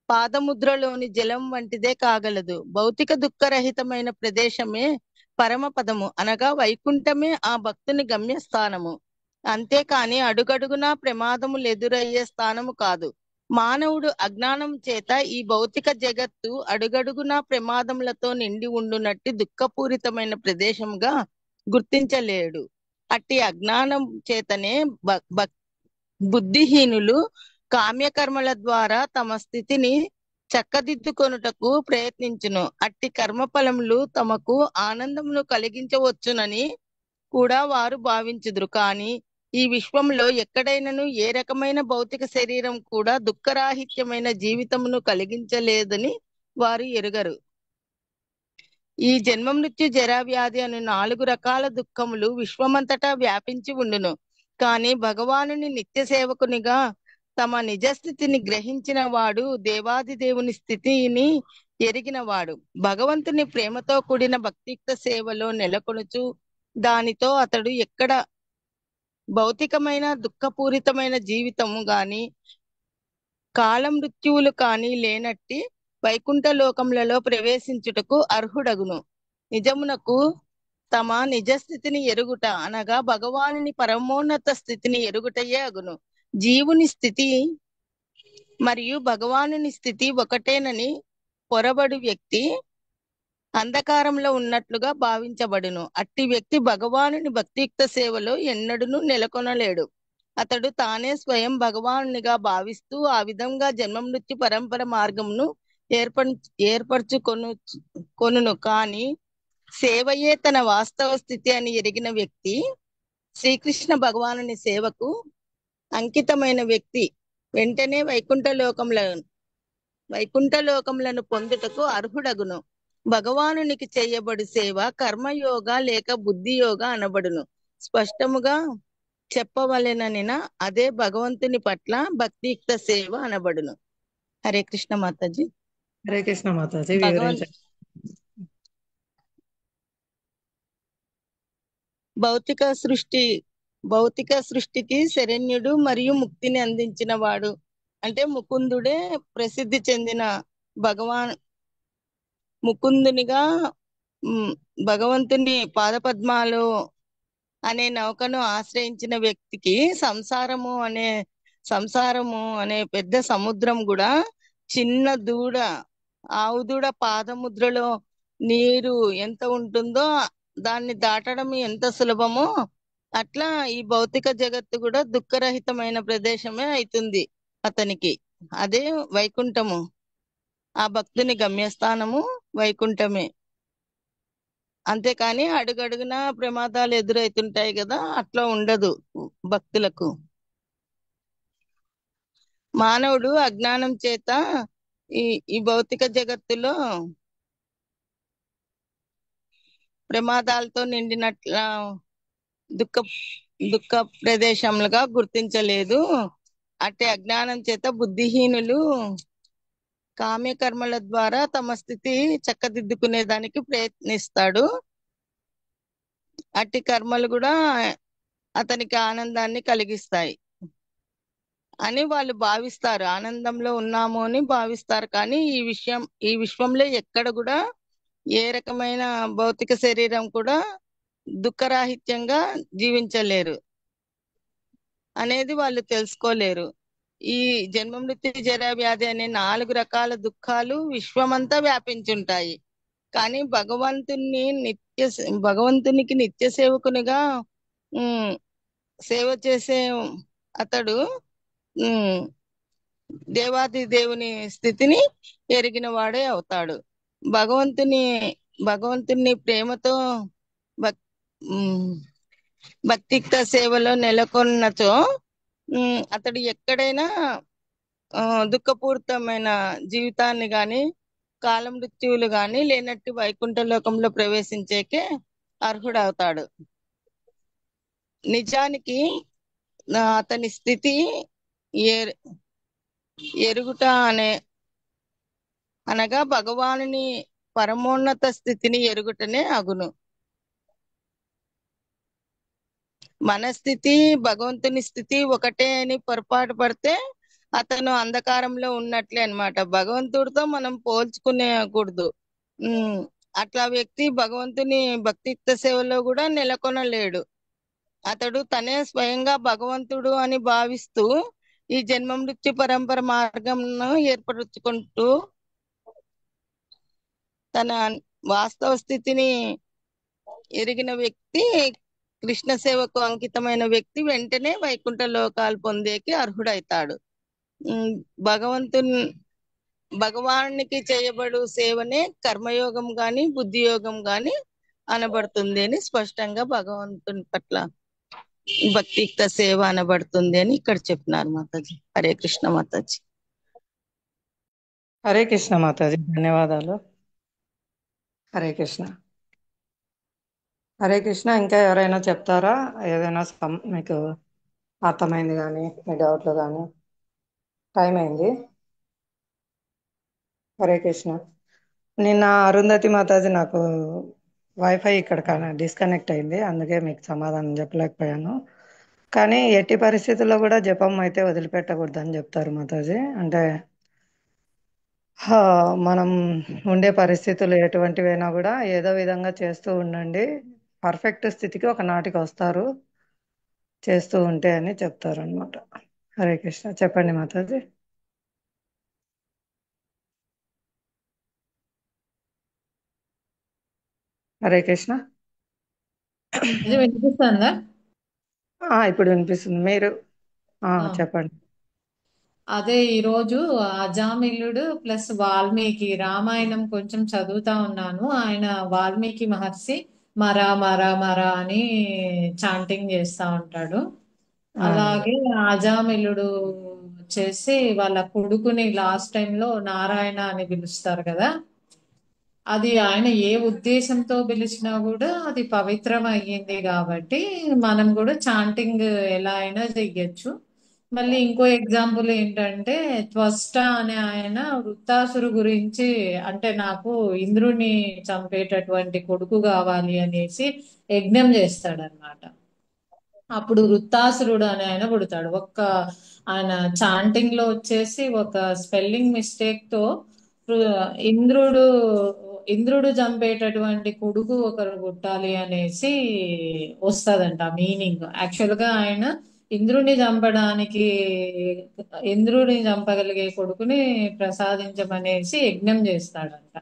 పాదముద్రలోని జలం వంటిదే కాగలదు. భౌతిక దుఃఖరహితమైన ప్రదేశమే పరమపదము అనగా వైకుంఠమే ఆ భక్తుని గమ్యస్థానము. అంతేకాని అడుగడుగునా ప్రమాదములు ఎదురయ్యే స్థానము కాదు. మానవుడు అజ్ఞానం చేత ఈ భౌతిక జగత్తు అడుగడుగునా ప్రమాదములతో నిండి ఉండునట్టి దుఃఖపూరితమైన ప్రదేశంగా గుర్తించలేడు. అట్టి అజ్ఞానం చేతనే బుద్ధిహీనులు కామ్యకర్మల ద్వారా తమ స్థితిని చక్కదిద్దుకొనుటకు ప్రయత్నించును. అట్టి కర్మఫలములు తమకు ఆనందమును కలిగించవచ్చునని కూడా వారు భావించుదురు. కానీ ఈ విశ్వంలో ఎక్కడైనను ఏ రకమైన భౌతిక శరీరం కూడా దుఃఖరాహిత్యమైన జీవితమును కలిగించలేదని వారు ఎరుగరు. ఈ జన్మ మృత్యు జరా వ్యాధి అను 4 రకాల దుఃఖములు విశ్వమంతటా వ్యాపించి ఉండును. కానీ భగవానుని నిత్య సేవకునిగా తమ నిజస్థితిని గ్రహించిన వాడు దేవాది దేవుని స్థితిని ఎరిగిన వాడు భగవంతుని ప్రేమతో కూడిన భక్తియుక్త సేవలో నెలకొనుచు దానితో అతడు ఎక్కడ భౌతికమైన దుఃఖపూరితమైన జీవితము గాని కాల మృత్యువులు కాని లేనట్టి వైకుంఠ లోకములలో ప్రవేశించుటకు అర్హుడగును. నిజమునకు తమ నిజస్థితిని ఎరుగుట అనగా భగవానుని పరమోన్నత స్థితిని ఎరుగుటయే అగును. జీవుని స్థితి మరియు భగవానుని స్థితి ఒకటేనని పొరబడు వ్యక్తి అంధకారంలో ఉన్నట్లుగా భావించబడును. అట్టి వ్యక్తి భగవానుని భక్తియుక్త సేవలో ఎన్నడూను నెలకొనలేడు. అతడు తానే స్వయం భగవానునిగా భావిస్తూ ఆ విధంగా జన్మ మృత్యు పరంపర మార్గమును ఏర్పరచుకొనును. కానీ సేవయే తన వాస్తవ స్థితి అని ఎరిగిన వ్యక్తి, శ్రీకృష్ణ భగవానుని సేవకు అంకితమైన వ్యక్తి వెంటనే వైకుంఠ లోకములను పొందుటకు అర్హుడగును. భగవానునికి చేయబడు సేవ కర్మయోగ లేక బుద్ధి యోగ అనబడును. స్పష్టముగా చెప్పవలెననిన అదే భగవంతుని పట్ల భక్తియుక్త సేవ అనబడును. హరే కృష్ణ మాతాజీ. హరే కృష్ణ మాతాజీ. భౌతిక సృష్టికి శరణ్యుడు మరియు ముక్తిని అందించిన వాడు అంటే ముకుందుడే ప్రసిద్ధి చెందిన ముకుందునిగా భగవంతుని పాదపద్మాలు అనే నౌకను ఆశ్రయించిన వ్యక్తికి సంసారము అనే పెద్ద సముద్రం కూడా చిన్న ఆవు దూడ పాదముద్రలో నీరు ఎంత ఉంటుందో దాన్ని దాటడం ఎంత సులభమో అట్లా ఈ భౌతిక జగత్తు కూడా దుఃఖరహితమైన ప్రదేశమే అవుతుంది అతనికి. అదే వైకుంఠము. ఆ భక్తుని గమ్యస్థానము వైకుంఠమే. అంతేకాని అడుగడుగునా ప్రమాదాలు ఎదురవుతుంటాయి కదా, అట్లా ఉండదు భక్తులకు. మానవుడు అజ్ఞానం చేత ఈ ఈ భౌతిక జగత్తులో ప్రమాదాలతో నిండినట్ల దుఃఖ దుఃఖ ప్రదేశములుగా గుర్తించలేదు. అట్టే అజ్ఞానం చేత బుద్ధిహీనులు కామ్య కర్మల ద్వారా తమ స్థితి చక్కదిద్దుకునే దానికి ప్రయత్నిస్తాడు. అట్టి కర్మలు కూడా అతనికి ఆనందాన్ని కలిగిస్తాయి అని వాళ్ళు భావిస్తారు. ఆనందంలో ఉన్నాము అని భావిస్తారు. కానీ ఈ విశ్వంలో ఎక్కడ కూడా ఏ రకమైన భౌతిక శరీరం కూడా దుఃఖరాహిత్యంగా జీవించలేరు అనేది వాళ్ళు తెలుసుకోలేరు. ఈ జన్మ మృత్యు జర వ్యాధి అనే 4 రకాల దుఃఖాలు విశ్వమంతా వ్యాపించుంటాయి. కానీ భగవంతునికి నిత్య సేవకునిగా సేవ చేసే అతడు దేవాది దేవుని స్థితిని ఎరిగిన వాడే అవుతాడు. భగవంతుని ప్రేమతో భక్తియుక్త సేవలో నెలకొన్నచో అతడు ఎక్కడైనా దుఃఖపూరితమైన జీవితాన్ని గాని కాల మృత్యువులు గాని లేనట్టు వైకుంఠ లోకంలో ప్రవేశించేకే అర్హుడవుతాడు. నిజానికి అతని స్థితి ఎరుగుట అనగా భగవానుని పరమోన్నత స్థితిని ఎరుగుటనే అగును. మన స్థితి భగవంతుని స్థితి ఒకటే అని పొరపాటు పడితే అతను అంధకారంలో ఉన్నట్లే అన్నమాట. భగవంతుడితో మనం పోల్చుకునేకూడదు. అట్లా వ్యక్తి భగవంతుని భక్తియుక్త సేవలో కూడా నెలకొనలేడు. అతడు తనే స్వయంగా భగవంతుడు అని భావిస్తూ ఈ జన్మ మృత్యు పరంపర మార్గంను ఏర్పరుచుకుంటూ తన వాస్తవ స్థితిని ఎరిగిన వ్యక్తి, కృష్ణ సేవకు అంకితమైన వ్యక్తి వెంటనే వైకుంఠ లోకాలు పొందేకి అర్హుడైతాడు. భగవానికి చేయబడు సేవనే కర్మయోగం గాని బుద్ధియోగం గాని అనబడుతుంది అని స్పష్టంగా భగవంతుని పట్ల భక్తియుక్త సేవ అనబడుతుంది అని ఇక్కడ చెప్పినారు మాతాజీ. హరే కృష్ణ మాతాజీ. హరే కృష్ణ మాతాజీ, ధన్యవాదాలు. హరే కృష్ణ. హరే కృష్ణ. ఇంకా ఎవరైనా చెప్తారా? ఏదైనా మీకు అర్థమైంది కానీ మీ డౌట్లు కానీ? టైం అయింది. హరే కృష్ణ. నిన్న అరుంధతి మాతాజీ నాకు వైఫై ఇక్కడ డిస్కనెక్ట్ అయింది, అందుకే మీకు సమాధానం చెప్పలేకపోయాను. కానీ ఎట్టి పరిస్థితుల్లో కూడా జపం అయితే వదిలిపెట్టకూడదని చెప్తారు మాతాజీ. అంటే మనం ఉండే పరిస్థితులు ఎటువంటివైనా కూడా ఏదో విధంగా చేస్తూ ఉండండి, పర్ఫెక్ట్ స్థితికి ఒక నాటికి వస్తారు చేస్తూ ఉంటే అని చెప్తారు అనమాట. హరే కృష్ణ. చెప్పండి మాతాజీ. హరే కృష్ణ. వినిపిస్తుందా? ఇప్పుడు వినిపిస్తుంది. మీరు చెప్పండి. అదే ఈరోజు అజామిళుడు ప్లస్ వాల్మీకి రామాయణం కొంచెం చదువుతా ఉన్నాను. ఆయన వాల్మీకి మహర్షి మరా మరా మరా అని చాంటింగ్ చేస్తా ఉంటాడు. అలాగే అజామిళుడు వచ్చేసి వాళ్ళ కొడుకుని లాస్ట్ టైంలో నారాయణ అని పిలుస్తారు కదా, అది ఆయన ఏ ఉద్దేశంతో పిలిచినా కూడా అది పవిత్రం అయ్యింది. కాబట్టి మనం కూడా చాంటింగ్ ఎలా అయినా చెయ్యొచ్చు. మళ్ళీ ఇంకో ఎగ్జాంపుల్ ఏంటంటే త్వష్ట అనే ఆయన వృత్తాసురు గురించి, అంటే నాకు ఇంద్రుని చంపేటటువంటి కొడుకు కావాలి అనేసి యజ్ఞం చేస్తాడనమాట. అప్పుడు వృత్తాసురుడు అనే ఆయన పుడతాడు. ఆయన చాంటింగ్ లో వచ్చేసి ఒక స్పెల్లింగ్ మిస్టేక్ తో ఇంద్రుడు చంపేటటువంటి కొడుకు ఒకరు పుట్టాలి అనేసి వస్తుందంట మీనింగ్. యాక్చువల్ గా ఆయన ఇంద్రుడిని చంపగలిగే కొడుకుని ప్రసాదించమనేసి యజ్ఞం చేస్తాడంట.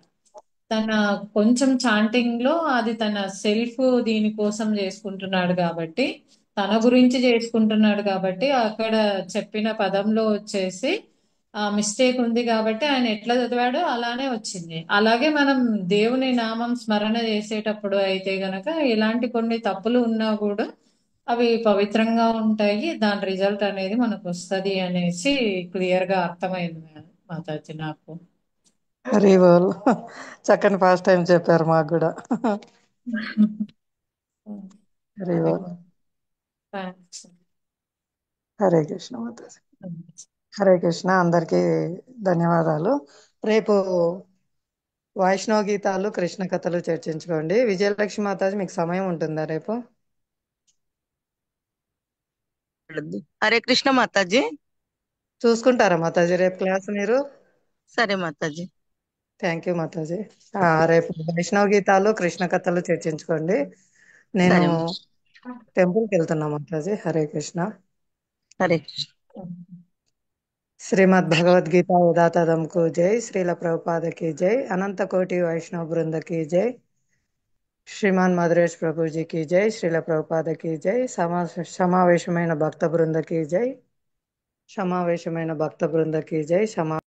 తన కొంచెం చాంటింగ్ లో అది తన సెల్ఫ్ దీనికోసం చేసుకుంటున్నాడు కాబట్టి తన గురించి చేసుకుంటున్నాడు కాబట్టి అక్కడ చెప్పిన పదంలో వచ్చేసి ఆ మిస్టేక్ ఉంది కాబట్టి ఆయన ఎట్లా చదివాడో అలానే వచ్చింది. అలాగే మనం దేవుని నామం స్మరణ చేసేటప్పుడు అయితే గనక ఇలాంటి కొన్ని తప్పులు ఉన్నా కూడా అవి పవిత్రంగా ఉంటాయి. దాని రిజల్ట్ అనేది మనకు వస్తది అనేసి క్లియర్ గా అర్థమైంది మాతాజీ నాకు. హరి బోల్. చక్కని ఫాస్ట్ టైం చెప్పారు మాకు కూడా. హరి బోల్. థ్యాంక్స్. హరే కృష్ణ మాతాజీ. హరే కృష్ణ. అందరికీ ధన్యవాదాలు. రేపు వైష్ణవ గీతాలు కృష్ణ కథలు చర్చించుకోండి. విజయలక్ష్మి మాతాజీ మీకు సమయం ఉంటుందా రేపు? హరే కృష్ణ మాతాజీ. చూసుకుంటారా మాతాజీ రేపు క్లాస్ మీరు? సరే మాతాజీ. Thank you Mataji. రేపు వైష్ణవ గీతాలు కృష్ణ కథలు చర్చించుకోండి. నేను సరే టెంపుల్కి వెళ్తున్నా మాతాజీ. హరే కృష్ణ. హరే కృష్ణ. శ్రీమద్ భగవద్గీత ఉదాతదం కు జై. శ్రీల ప్రభుపాద की जय. अनंत कोटि वैष्णव वृंद की जय. శ్రీమాన్ మధురేష్ ప్రభుజీ की जय. శ్రీల ప్రభుపాద की जय. సమావేశమైన భక్త బృంద की जय. సమావేశమైన భక్త బృంద की जय.